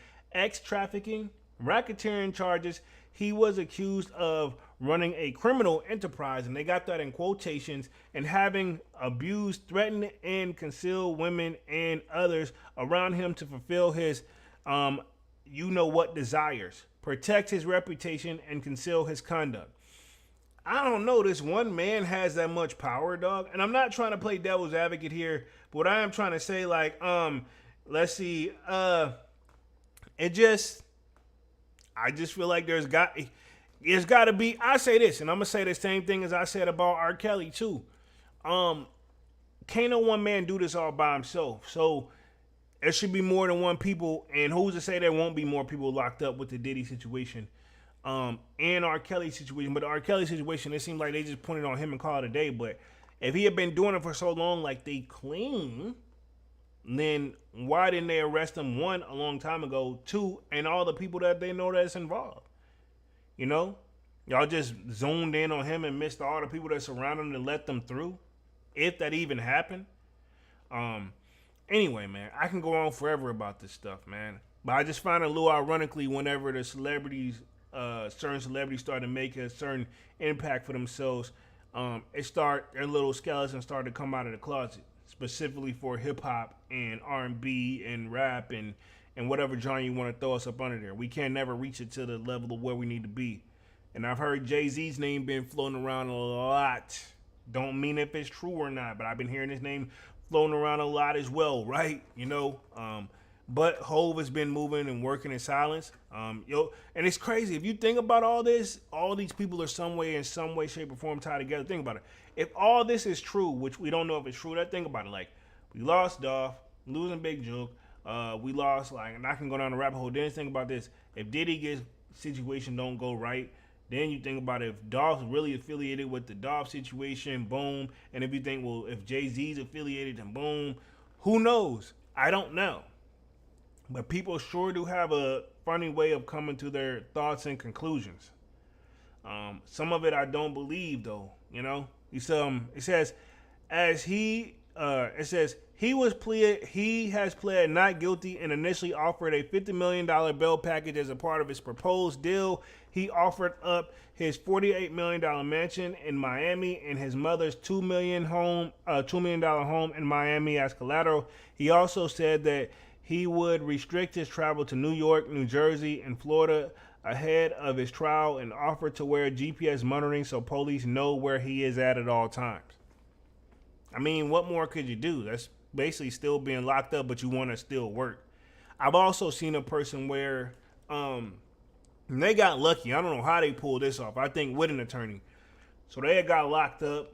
B: trafficking, racketeering charges. He was accused of running a criminal enterprise, and they got that in quotations, and having abused, threatened, and concealed women and others around him to fulfill his desires, protect his reputation, and conceal his conduct. I don't know, this one man has that much power, dog. And I'm not trying to play devil's advocate here, but what I am trying to say, like, let's see, I just feel like there's got to be, I say this, and I'm going to say the same thing as I said about R. Kelly too. Can't no one man do this all by himself. So there should be more than one people, and who's to say there won't be more people locked up with the Diddy situation and R. Kelly situation. But the R. Kelly situation, it seems like they just pointed on him and called it a day. But if he had been doing it for so long, like they claim, then why didn't they arrest him, one, a long time ago, two, and all the people that they know that's involved? You know? Y'all just zoned in on him and missed all the people that surround him and let them through, if that even happened. Anyway, man, I can go on forever about this stuff, man. But I just find it a little ironically whenever the celebrities, certain celebrities start to make a certain impact for themselves, their little skeletons start to come out of the closet, specifically for hip hop and R&B and rap and whatever genre you want to throw us up under there. We can never reach it to the level of where we need to be. And I've heard Jay-Z's name been floating around a lot. Don't mean if it's true or not, but I've been hearing his name floating around a lot as well, right? You know, but Hov has been moving and working in silence. And it's crazy. If you think about all this, all these people are in some way, shape, or form tied together. Think about it. If all this is true, which we don't know if it's true, think about it. Like, we lost Dolph, losing Big Joke. We lost, like, and I can go down the rabbit hole. Then think about this. If Diddy gets situation don't go right, then you think about if Dolph's really affiliated with the Dolph situation, boom. And if you think, well, if Jay-Z's affiliated, then boom. Who knows? I don't know. But people sure do have a funny way of coming to their thoughts and conclusions. Some of it I don't believe, though. You know, it says he has pled not guilty and initially offered a $50 million bail package as a part of his proposed deal. He offered up his $48 million mansion in Miami and his mother's $2 million home in Miami as collateral. He also said that he would restrict his travel to New York, New Jersey, and Florida ahead of his trial and offered to wear GPS monitoring so police know where he is at all times. I mean, what more could you do? That's basically still being locked up, but you want to still work. I've also seen a person where they got lucky. I don't know how they pulled this off. I think with an attorney. So they had got locked up,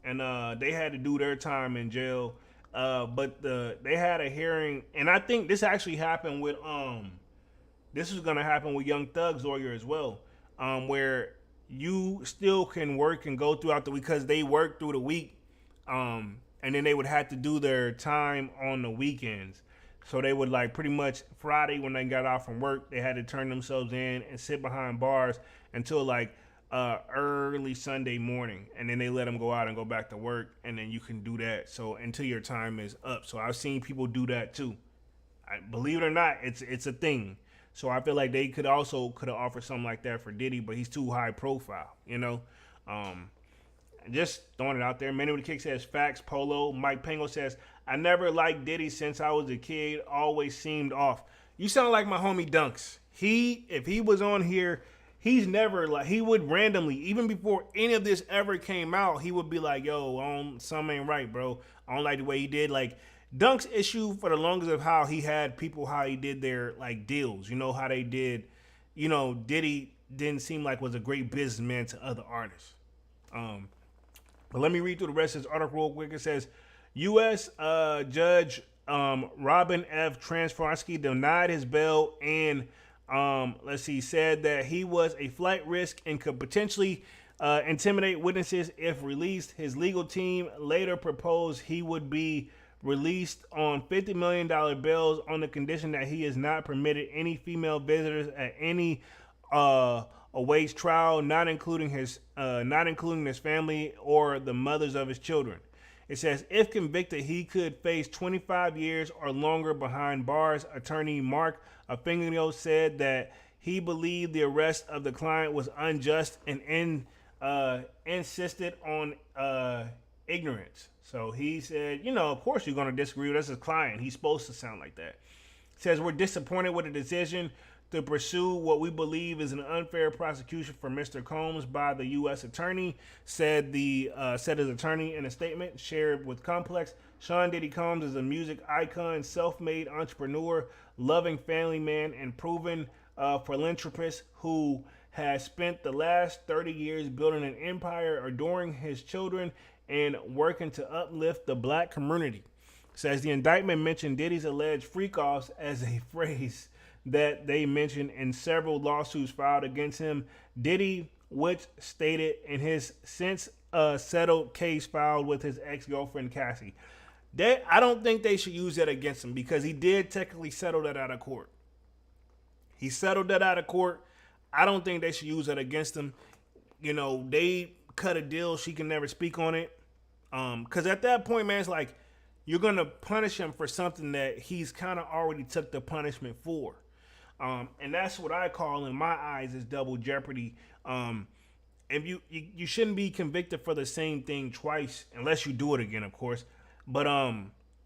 B: and they had to do their time in jail. But they had a hearing, and I think this actually happened with this is gonna happen with Young Thug's lawyer as well, where you still can work and go throughout the week because they work through the week, and then they would have to do their time on the weekends. So they would like pretty much Friday when they got off from work, they had to turn themselves in and sit behind bars until like early Sunday morning, and then they let them go out and go back to work, and then you can do that. So until your time is up. So I've seen people do that too. Believe it or not, it's a thing. So I feel like they could have offered something like that for Diddy, but he's too high profile, you know. Just throwing it out there. Manny with the Kick says facts. Polo. Mike Pango says I never liked Diddy since I was a kid. Always seemed off. You sound like my homie Dunks. If he was on here, he's never like, he would randomly, even before any of this ever came out, he would be like, yo, something ain't right, bro. I don't like the way he did. Like, Dunk's issue for the longest of how he had people, how he did their like deals, you know, how they did, you know, Diddy didn't seem like was a great businessman to other artists. But let me read through the rest of this article real quick. It says, U.S. Judge Robin F. Transfarsky denied his bail and said that he was a flight risk and could potentially intimidate witnesses if released. His legal team later proposed he would be released on $50 million bails on the condition that he is not permitted any female visitors at any awaits trial, not including his family or the mothers of his children. It says if convicted, he could face 25 years or longer behind bars. Attorney Mark Fingernail said that he believed the arrest of the client was unjust and insisted on ignorance. So he said, you know, of course you're going to disagree with us as a client. He's supposed to sound like that. It says we're disappointed with the decision to pursue what we believe is an unfair prosecution for Mr. Combs by the U.S. attorney, said his attorney in a statement shared with Complex. Sean Diddy Combs is a music icon, self-made entrepreneur, loving family man, and proven philanthropist who has spent the last 30 years building an empire, adoring his children, and working to uplift the black community. Says the indictment mentioned Diddy's alleged freak-offs as a phrase that they mentioned in several lawsuits filed against him. Diddy, which stated in his since settled case filed with his ex-girlfriend Cassie. I don't think they should use that against him because he did technically settle that out of court. He settled that out of court. I don't think they should use that against him. You know, they cut a deal. She can never speak on it. Because at that point, man, it's like you're going to punish him for something that he's kind of already took the punishment for. And that's what I call, in my eyes, is double jeopardy. If you shouldn't be convicted for the same thing twice, unless you do it again, of course. But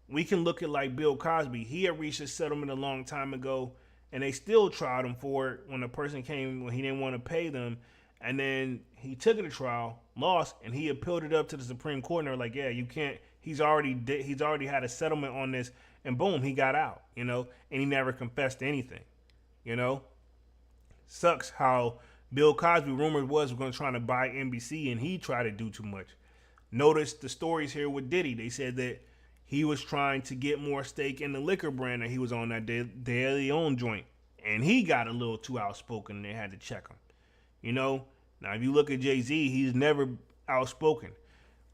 B: we can look at like Bill Cosby. He had reached a settlement a long time ago, and they still tried him for it when the person came when he didn't want to pay them. And then he took it to trial, lost, and he appealed it up to the Supreme Court. And they're like, yeah, you can't. He's already had a settlement on this, and boom, he got out. You know, and he never confessed to anything. You know, sucks how Bill Cosby rumored was going to try to buy NBC, and he tried to do too much. Notice the stories here with Diddy. They said that he was trying to get more stake in the liquor brand that he was on that daily own joint, and he got a little too outspoken, and they had to check him. You know, now if you look at Jay-Z, he's never outspoken.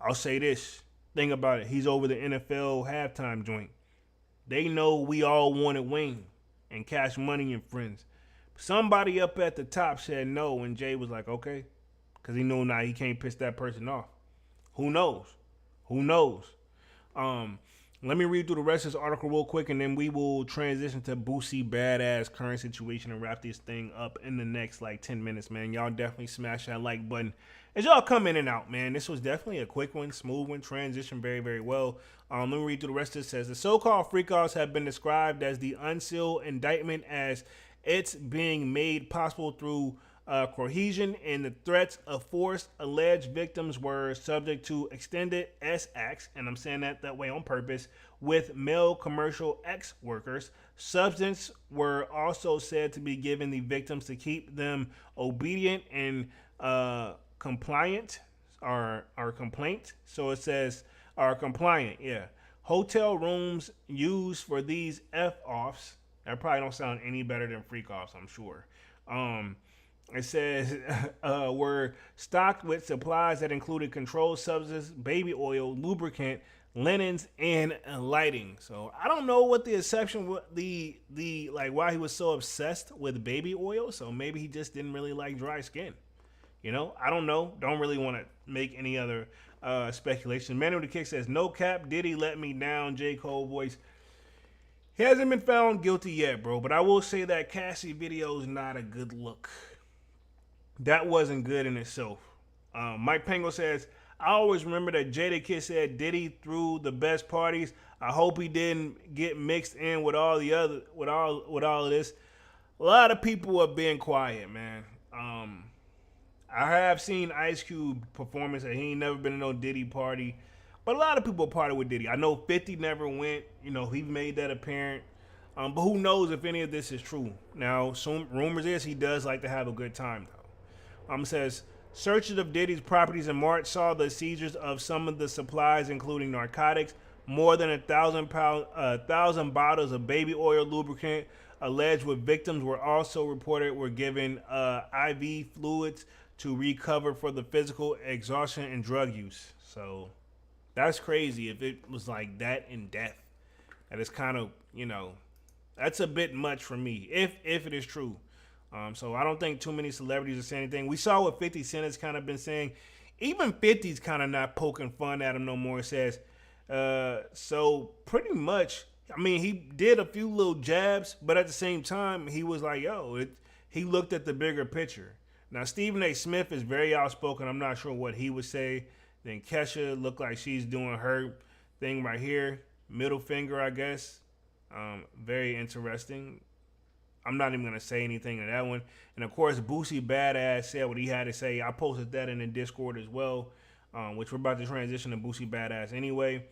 B: I'll say this. Think about it. He's over the NFL halftime joint. They know we all wanted Wayne and Cash Money and friends. Somebody up at the top said no, and Jay was like, okay, because he knew now he can't piss that person off. Who knows? Who knows? Let me read through the rest of this article real quick, and then we will transition to Boosie Badazz current situation and wrap this thing up in the next like 10 minutes, man. Y'all definitely smash that like button as y'all come in and out, man. This was definitely a quick one, smooth one, transition very, very well. Let me read through the rest of it. It says the so-called freak-offs have been described as the unsealed indictment as it's being made possible through cohesion and the threats of force. Alleged victims were subject to extended S acts, and I'm saying that way on purpose, with male commercial ex-workers. Substance were also said to be given the victims to keep them obedient and compliant or complaint. So it says are compliant, yeah. Hotel rooms used for these F-offs, that probably don't sound any better than freak-offs, I'm sure. It says were stocked with supplies that included controlled substances, baby oil, lubricant, linens, and lighting. So I don't know what the exception, the like why he was so obsessed with baby oil. So maybe he just didn't really like dry skin. You know, I don't know. Don't really want to make any other speculation. Man with the Kick says, no cap, Diddy let me down. J. Cole voice. He hasn't been found guilty yet, bro. But I will say that Cassie video is not a good look. That wasn't good in itself. Mike Pango says, I always remember that Jada said Diddy threw the best parties. I hope he didn't get mixed in with all the other with all of this. A lot of people are being quiet, man. I have seen Ice Cube performance and he ain't never been to no Diddy party. But a lot of people party with Diddy. I know 50 never went. You know, he made that apparent. But who knows if any of this is true. Now, some rumors is he does like to have a good time, though. Says, searches of Diddy's properties in March saw the seizures of some of the supplies, including narcotics, more than 1,000 bottles of baby oil lubricant alleged with victims were also reported were given IV fluids to recover for the physical exhaustion and drug use. So that's crazy if it was like that in death. That is kind of, you know, that's a bit much for me, if it is true. So I don't think too many celebrities are saying anything. We saw what 50 Cent has kind of been saying. Even 50's kind of not poking fun at him no more. It says, so pretty much, I mean, he did a few little jabs, but at the same time, he was like, yo, he looked at the bigger picture. Now, Stephen A. Smith is very outspoken. I'm not sure what he would say. Then Kesha looked like she's doing her thing right here. Middle finger, I guess. Very interesting. I'm not even going to say anything to that one. And, of course, Boosie Badazz said what he had to say. I posted that in the Discord as well, which we're about to transition to Boosie Badazz anyway.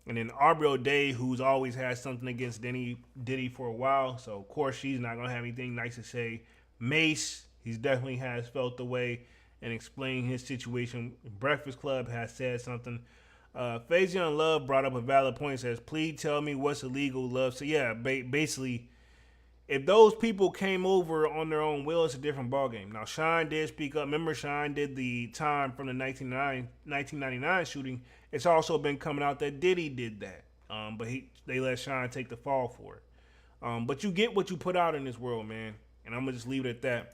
B: And then Aubrey O'Day, who's always had something against Diddy for a while. So, of course, she's not going to have anything nice to say. Mace, he definitely has felt the way and explained his situation. Breakfast Club has said something. Faison Love brought up a valid point. Says, please tell me what's illegal, Love. So, yeah, basically, if those people came over on their own will, it's a different ballgame. Now, Sean did speak up. Remember, Sean did the time from the 1999 shooting. It's also been coming out that Diddy did that. But they let Sean take the fall for it. But you get what you put out in this world, man. And I'm going to just leave it at that.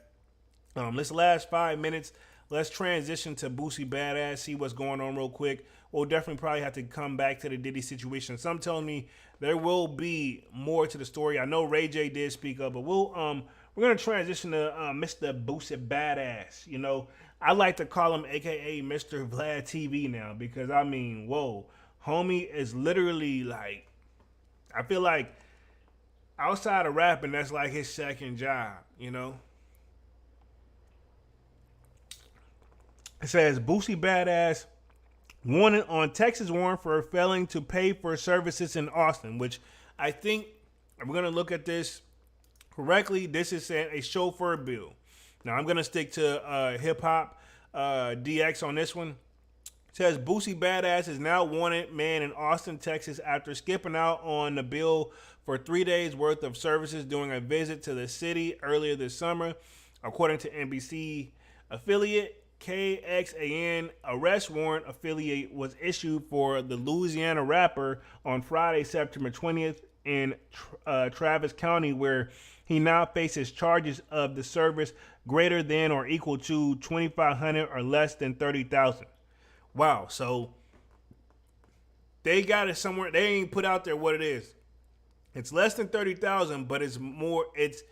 B: This last 5 minutes, let's transition to Boosie Badazz, see what's going on real quick. We'll definitely probably have to come back to the Diddy situation. Some telling me there will be more to the story. I know Ray J did speak up, but we're gonna transition to Mr. Boosie Badazz. You know, I like to call him AKA Mr. Vlad TV now because I mean, whoa, homie is literally like, I feel like outside of rapping, that's like his second job. You know. It says Boosie Badazz wanted on Texas warrant for failing to pay for services in Austin, which I think we're going to look at this correctly. This is a chauffeur bill. Now, I'm going to stick to hip-hop DX on this one. It says Boosie Badazz is now wanted man in Austin, Texas after skipping out on the bill for 3 days worth of services during a visit to the city earlier this summer. According to NBC affiliate KXAN, arrest warrant affiliate was issued for the Louisiana rapper on Friday, September 20th in Travis County, where he now faces charges of the service greater than or equal to $2,500 or less than $30,000. Wow, so they got it somewhere. They ain't put out there what it is. It's less than $30,000, but it's more. It's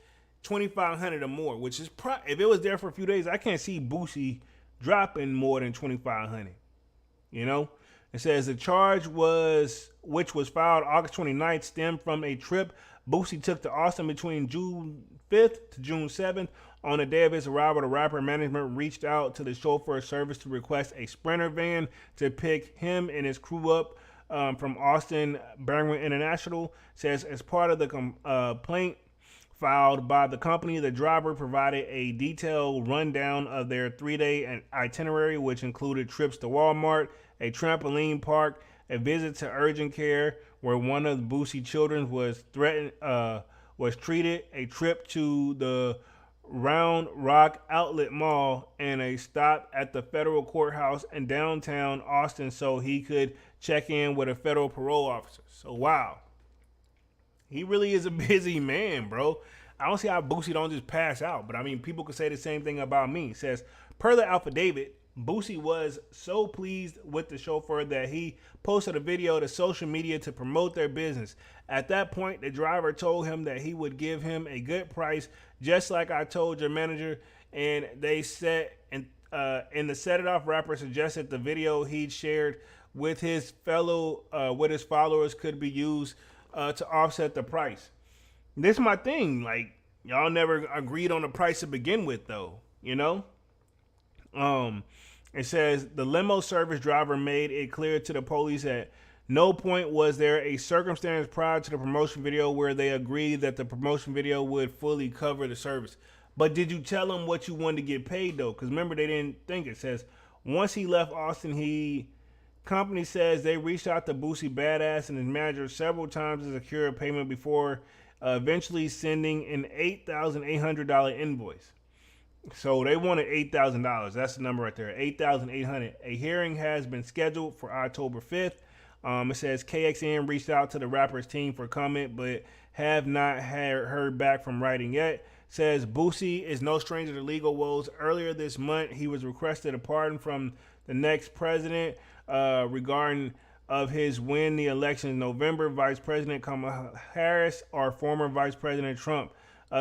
B: $2,500 or more, which is if it was there for a few days, I can't see Boosie dropping more than $2,500. You know, it says the charge which was filed August 29th, stemmed from a trip Boosie took to Austin between June 5th to June 7th. On the day of his arrival, the rapper management reached out to the chauffeur service to request a Sprinter van to pick him and his crew up from Austin Bergman International. Says as part of the complaint filed by the company, the driver provided a detailed rundown of their 3-day itinerary, which included trips to Walmart, a trampoline park, a visit to urgent care where one of the Boosie children was treated, a trip to the Round Rock Outlet Mall, and a stop at the federal courthouse in downtown Austin so he could check in with a federal parole officer. So wow, he really is a busy man, bro. I don't see how Boosie don't just pass out, but I mean, people could say the same thing about me. It says, per the affidavit, Boosie was so pleased with the chauffeur that he posted a video to social media to promote their business. At that point, the driver told him that he would give him a good price, just like I told your manager. And they said, and the Set It Off rapper suggested the video he'd shared with his followers could be used to offset the price. This is my thing. Like, y'all never agreed on the price to begin with, though. You know. It says the limo service driver made it clear to the police at no point was there a circumstance prior to the promotion video where they agreed that the promotion video would fully cover the service. But did you tell them what you wanted to get paid, though? Because remember, they didn't think. It says once he left Austin, company says they reached out to Boosie Badazz and his manager several times to secure a payment before eventually sending an $8,800 invoice. So they wanted $8,000. That's the number right there, $8,800. A hearing has been scheduled for October 5th. It says KXN reached out to the rapper's team for comment, but have not heard back from writing yet. Says Boosie is no stranger to legal woes. Earlier this month, he was requested a pardon from the next president regarding of his win the election in November. Vice President Kamala Harris or former Vice President Trump.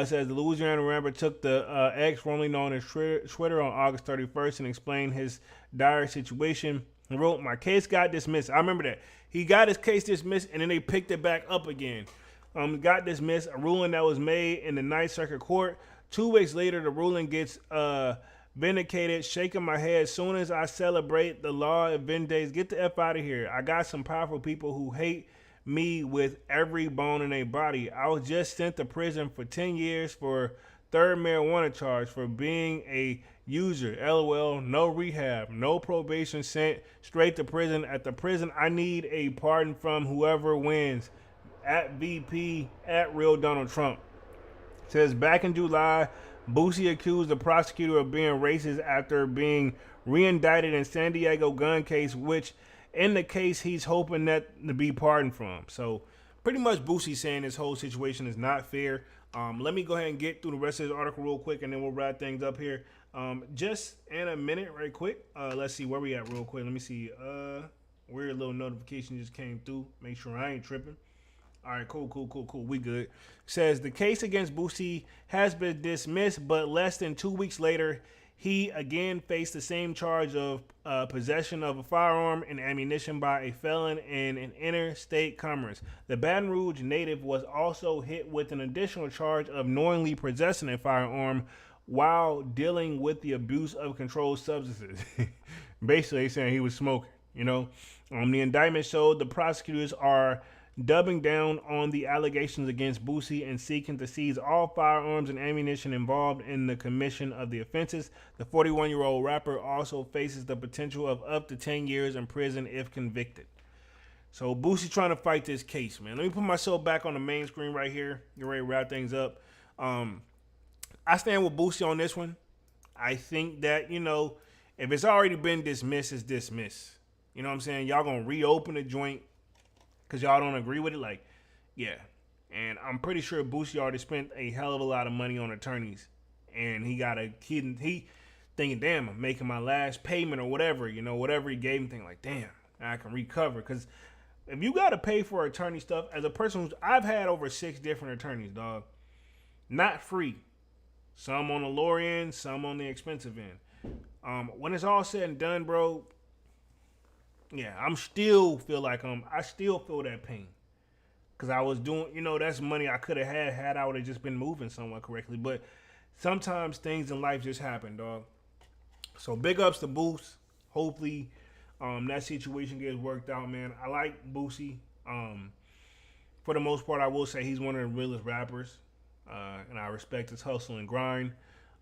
B: Says the Louisiana rapper took the X, formerly known as Twitter, on August 31st and explained his dire situation. He wrote, "My case got dismissed." I remember that. He got his case dismissed and then they picked it back up again. Got dismissed, a ruling that was made in the Ninth Circuit Court. 2 weeks later, the ruling gets vindicated. Shaking my head. Soon as I celebrate the law of vindicates, get the F out of here. I got some powerful people who hate me with every bone in their body. I was just sent to prison for 10 years for third marijuana charge for being a user. LOL, no rehab, no probation, sent straight to prison. At the prison, I need a pardon from whoever wins. At VP, at Real Donald Trump. Says back in July, Boosie accused the prosecutor of being racist after being re-indicted in San Diego gun case, which in the case he's hoping that to be pardoned from. So pretty much Boosie saying this whole situation is not fair. Let me go ahead and get through the rest of this article real quick and then we'll wrap things up here. Just in a minute, right quick. Let's see where we at real quick. Let me see. Weird little notification just came through. Make sure I ain't tripping. All right, cool. We good. Says the case against Boosie has been dismissed, but less than 2 weeks later, he again faced the same charge of possession of a firearm and ammunition by a felon in an interstate commerce. The Baton Rouge native was also hit with an additional charge of knowingly possessing a firearm while dealing with the abuse of controlled substances. Basically, saying he was smoking, you know. The indictment showed the prosecutors are doubling down on the allegations against Boosie and seeking to seize all firearms and ammunition involved in the commission of the offenses. The 41-year-old rapper also faces the potential of up to 10 years in prison if convicted. So Boosie trying to fight this case, man. Let me put myself back on the main screen right here. Get ready to wrap things up. I stand with Boosie on this one. I think that, if it's already been dismissed, it's dismissed. You know what I'm saying? Y'all going to reopen the joint because y'all don't agree with it? Like, yeah. And I'm pretty sure Boosie already spent a hell of a lot of money on attorneys. And he thinking, damn, I'm making my last payment or whatever. Whatever he gave him, thinking like, damn, I can recover. Because if you got to pay for attorney stuff, as a person I've had over 6 different attorneys, dog. Not free. Some on the lower end, some on the expensive end. When it's all said and done, bro, yeah, I still feel that pain. because I was doing, that's money I could have had I would have just been moving somewhere correctly. But sometimes things in life just happen, dog. So big ups to Boost. Hopefully that situation gets worked out, man. I like Boosie. For the most part, I will say he's one of the realest rappers, and I respect his hustle and grind.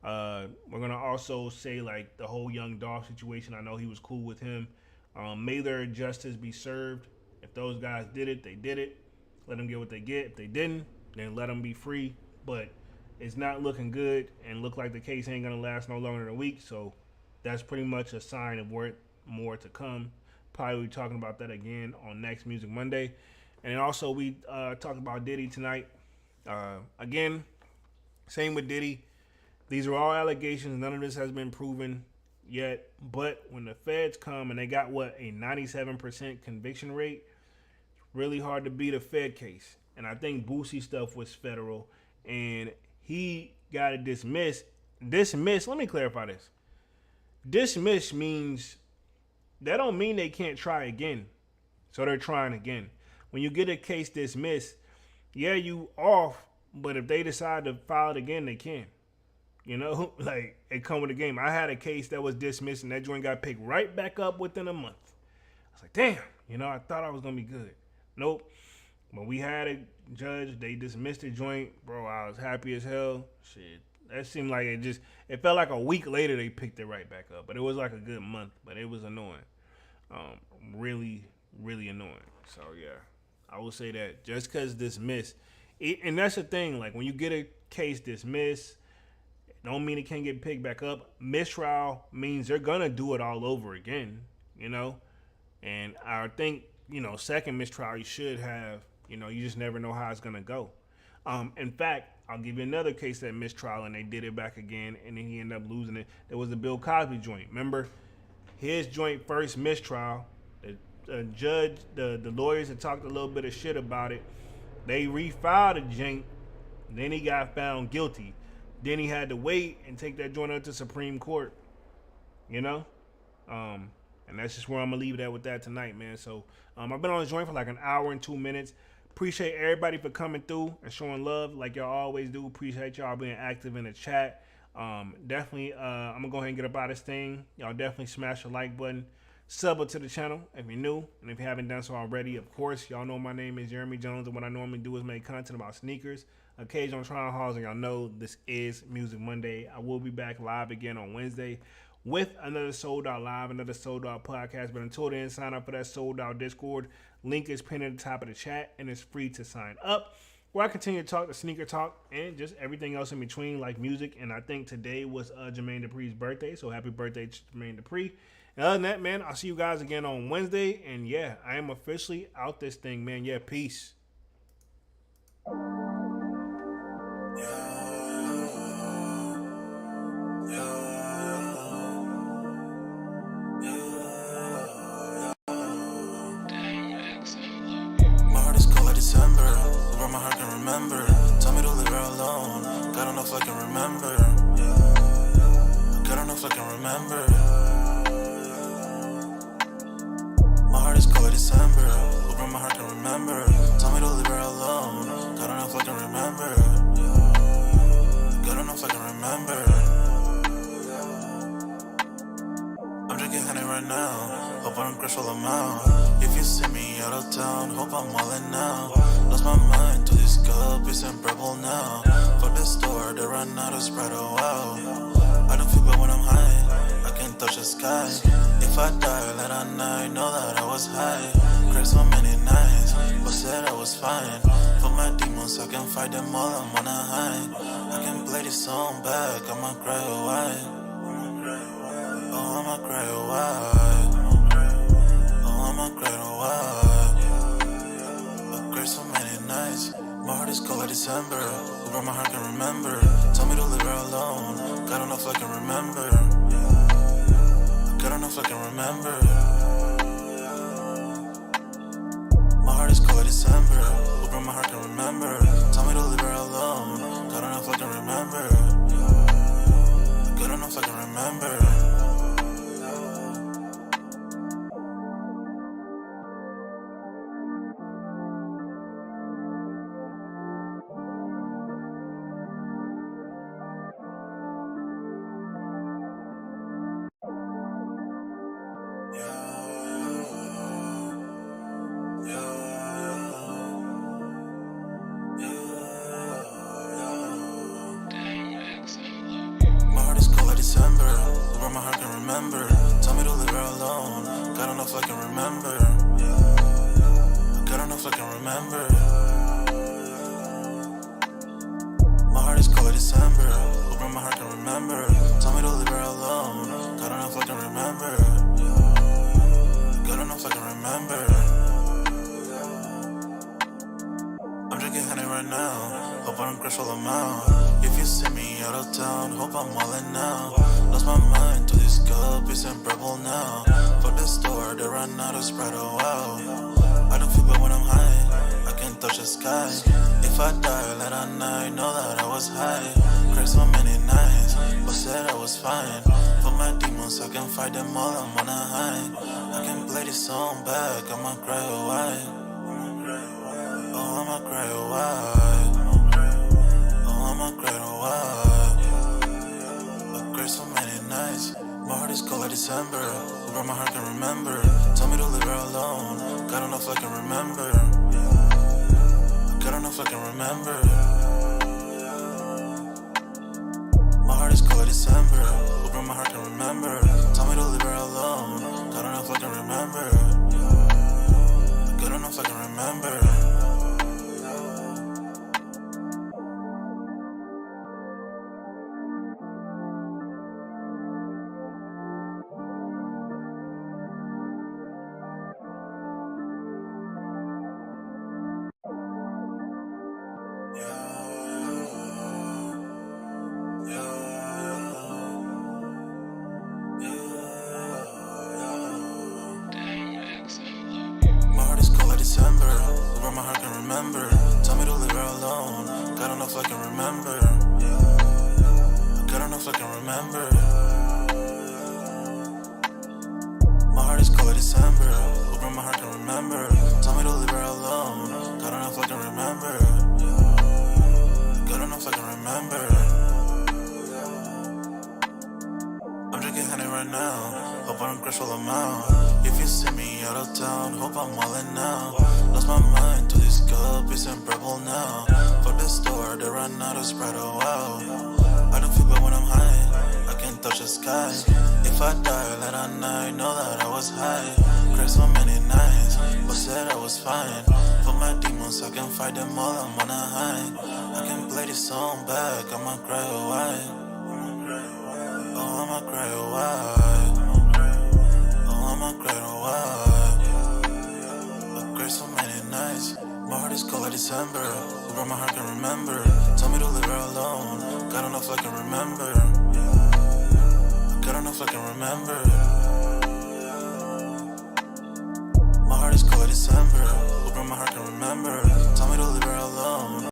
B: We're gonna also say like the whole young Dolph situation. I know he was cool with him. May their justice be served. If those guys did it, they did it. Let them get what they get. If they didn't, then let them be free. But it's not looking good, and look like the case ain't gonna last no longer than a week. So that's pretty much a sign of more to come. Probably be talking about that again on next Music Monday. And then also we talked about Diddy tonight. Again, same with Diddy. These are all allegations. None of this has been proven yet. But when the feds come and they got, a 97% conviction rate, it's really hard to beat a Fed case. And I think Boosie stuff was federal. And he got it dismissed. Dismissed, let me clarify this. Dismissed means, that don't mean they can't try again. So they're trying again. When you get a case dismissed, yeah, you off. But if they decide to file it again, they can. Like, it come with the game. I had a case that was dismissed, and that joint got picked right back up within a month. I was like, damn, I thought I was going to be good. Nope. When we had a judge, they dismissed the joint. Bro, I was happy as hell. Shit. That seemed like it felt like a week later they picked it right back up. But it was like a good month. But it was annoying. Really, really annoying. So, yeah. I will say that just because dismissed. And that's the thing. Like, when you get a case dismissed, don't mean it can't get picked back up. Mistrial means they're going to do it all over again, And I think, second mistrial you should have, you just never know how it's going to go. In fact, I'll give you another case that mistrial and they did it back again and then he ended up losing it. There was the Bill Cosby joint. Remember, his joint first mistrial, the judge, the lawyers had talked a little bit of shit about it. They refiled the joint. Then he got found guilty. Then he had to wait and take that joint up to Supreme Court. And that's just where I'm going to leave it at with that tonight, man. So I've been on this joint for like an hour and 2 minutes. Appreciate everybody for coming through and showing love like y'all always do. Appreciate y'all being active in the chat. Definitely, I'm going to go ahead and get up out of this thing. Y'all definitely smash the like button. Sub up to the channel if you're new. And if you haven't done so already, of course, y'all know my name is Jeremy Jones. And what I normally do is make content about sneakers. Occasional trying hauls, and y'all know this is Music Monday. I will be back live again on Wednesday with another Sold Out Live, another Sold Out podcast. But until then, sign up for that Sold Out Discord. Link is pinned at the top of the chat, and it's free to sign up. Where I continue to talk the sneaker talk and just everything else in between, like music. And I think today was Jermaine Dupri's birthday, so happy birthday to Jermaine Dupri. And other than that, man, I'll see you guys again on Wednesday. And yeah, I am officially out this thing, man. Yeah, peace.
A: Tell me to leave her alone. God don't know if I can remember. God don't know if I can remember. My heart is cold like December. Over my heart can remember. Tell me to leave her alone. God don't know if I can remember. God don't know if I can remember. I'm drinking honey right now. Hope I don't crash while I'm out. If you see me out of town, hope I'm wildin' now. Lost my mind to this cup, it's unbearable now. Fuck the store, they run out of Sprite, oh wow. I don't feel bad when I'm high, I can't touch the sky. If I die late at night, know that I was high. Cried so many nights, but said I was fine. For my demons, I can fight them all, I'm on a high. I can play this song back, I'ma cry a while. Oh, I'ma cry a while. Oh, I'ma cry a while. So many nights, my heart is cold like December. Over my heart can remember. Tell me to leave her alone. God don't know if I can remember. God don't know if I can remember. My heart is cold like December. Over my heart can remember. Tell me to leave her alone. God don't know if I can remember. God don't know if I can remember. but my heart can remember. Tell me to leave her alone. God don't know if I can remember. God don't know if I can remember. My heart is cold like December, but my heart can remember. Tell me to leave her alone. God don't know if I can remember. God don't know if I can remember. I'm drinking honey right now. Hope I don't crash all amount. If you see me out of town, hope I'm wildin' now. Lost my mind to these guppies and purple now. Fuck the store, they run out of Sprite, oh wow. I don't feel bad when I'm high, I can't touch the sky. If I die late at night, know that I was high. Cried so many nights, but said I was fine. For my demons, I can fight them all, I'm on a high. I can play this song back, I'ma cry a while. Oh, I'ma cry a while. Oh, I'ma cry a while. I cried so many nights. My heart is cold like December, but my heart can remember. Tell me to leave her alone. God don't know if I can remember. God don't know if I can remember. My heart is cold like December, but my heart can remember. Tell me to leave her alone. God don't know if I can remember. God don't know if I can remember. My heart is cold like December, but my heart can remember. Tell me to leave her alone. God don't know if I can remember. God don't know if I can remember. My heart is cold like December, but my heart can remember. Tell me to leave her alone. God don't know if I can remember. God don't know if I can remember. I'm drinking honey right now. Hope I don't crash all amount. If you see me out of town, hope I'm wildin' now. Lost my mind to these guppies and purple now. Fuck the store, they run out of Sprite, oh wow. I don't feel bad when I'm high, I can't touch the sky. If I die late at night, know that I was high. Cried so many nights, but said I was fine. For my demons, I can fight them all, I'm on a high. I can play this song back, I'ma cry a while. Oh, I'ma cry a while. Oh, I'ma cry a while. I cried so many nights. My heart is cold like December, but my heart can remember. Tell me to leave her alone. God don't know if I can remember. God don't know if I can remember. My heart is cold like December, but my heart can remember. Tell me to leave her alone.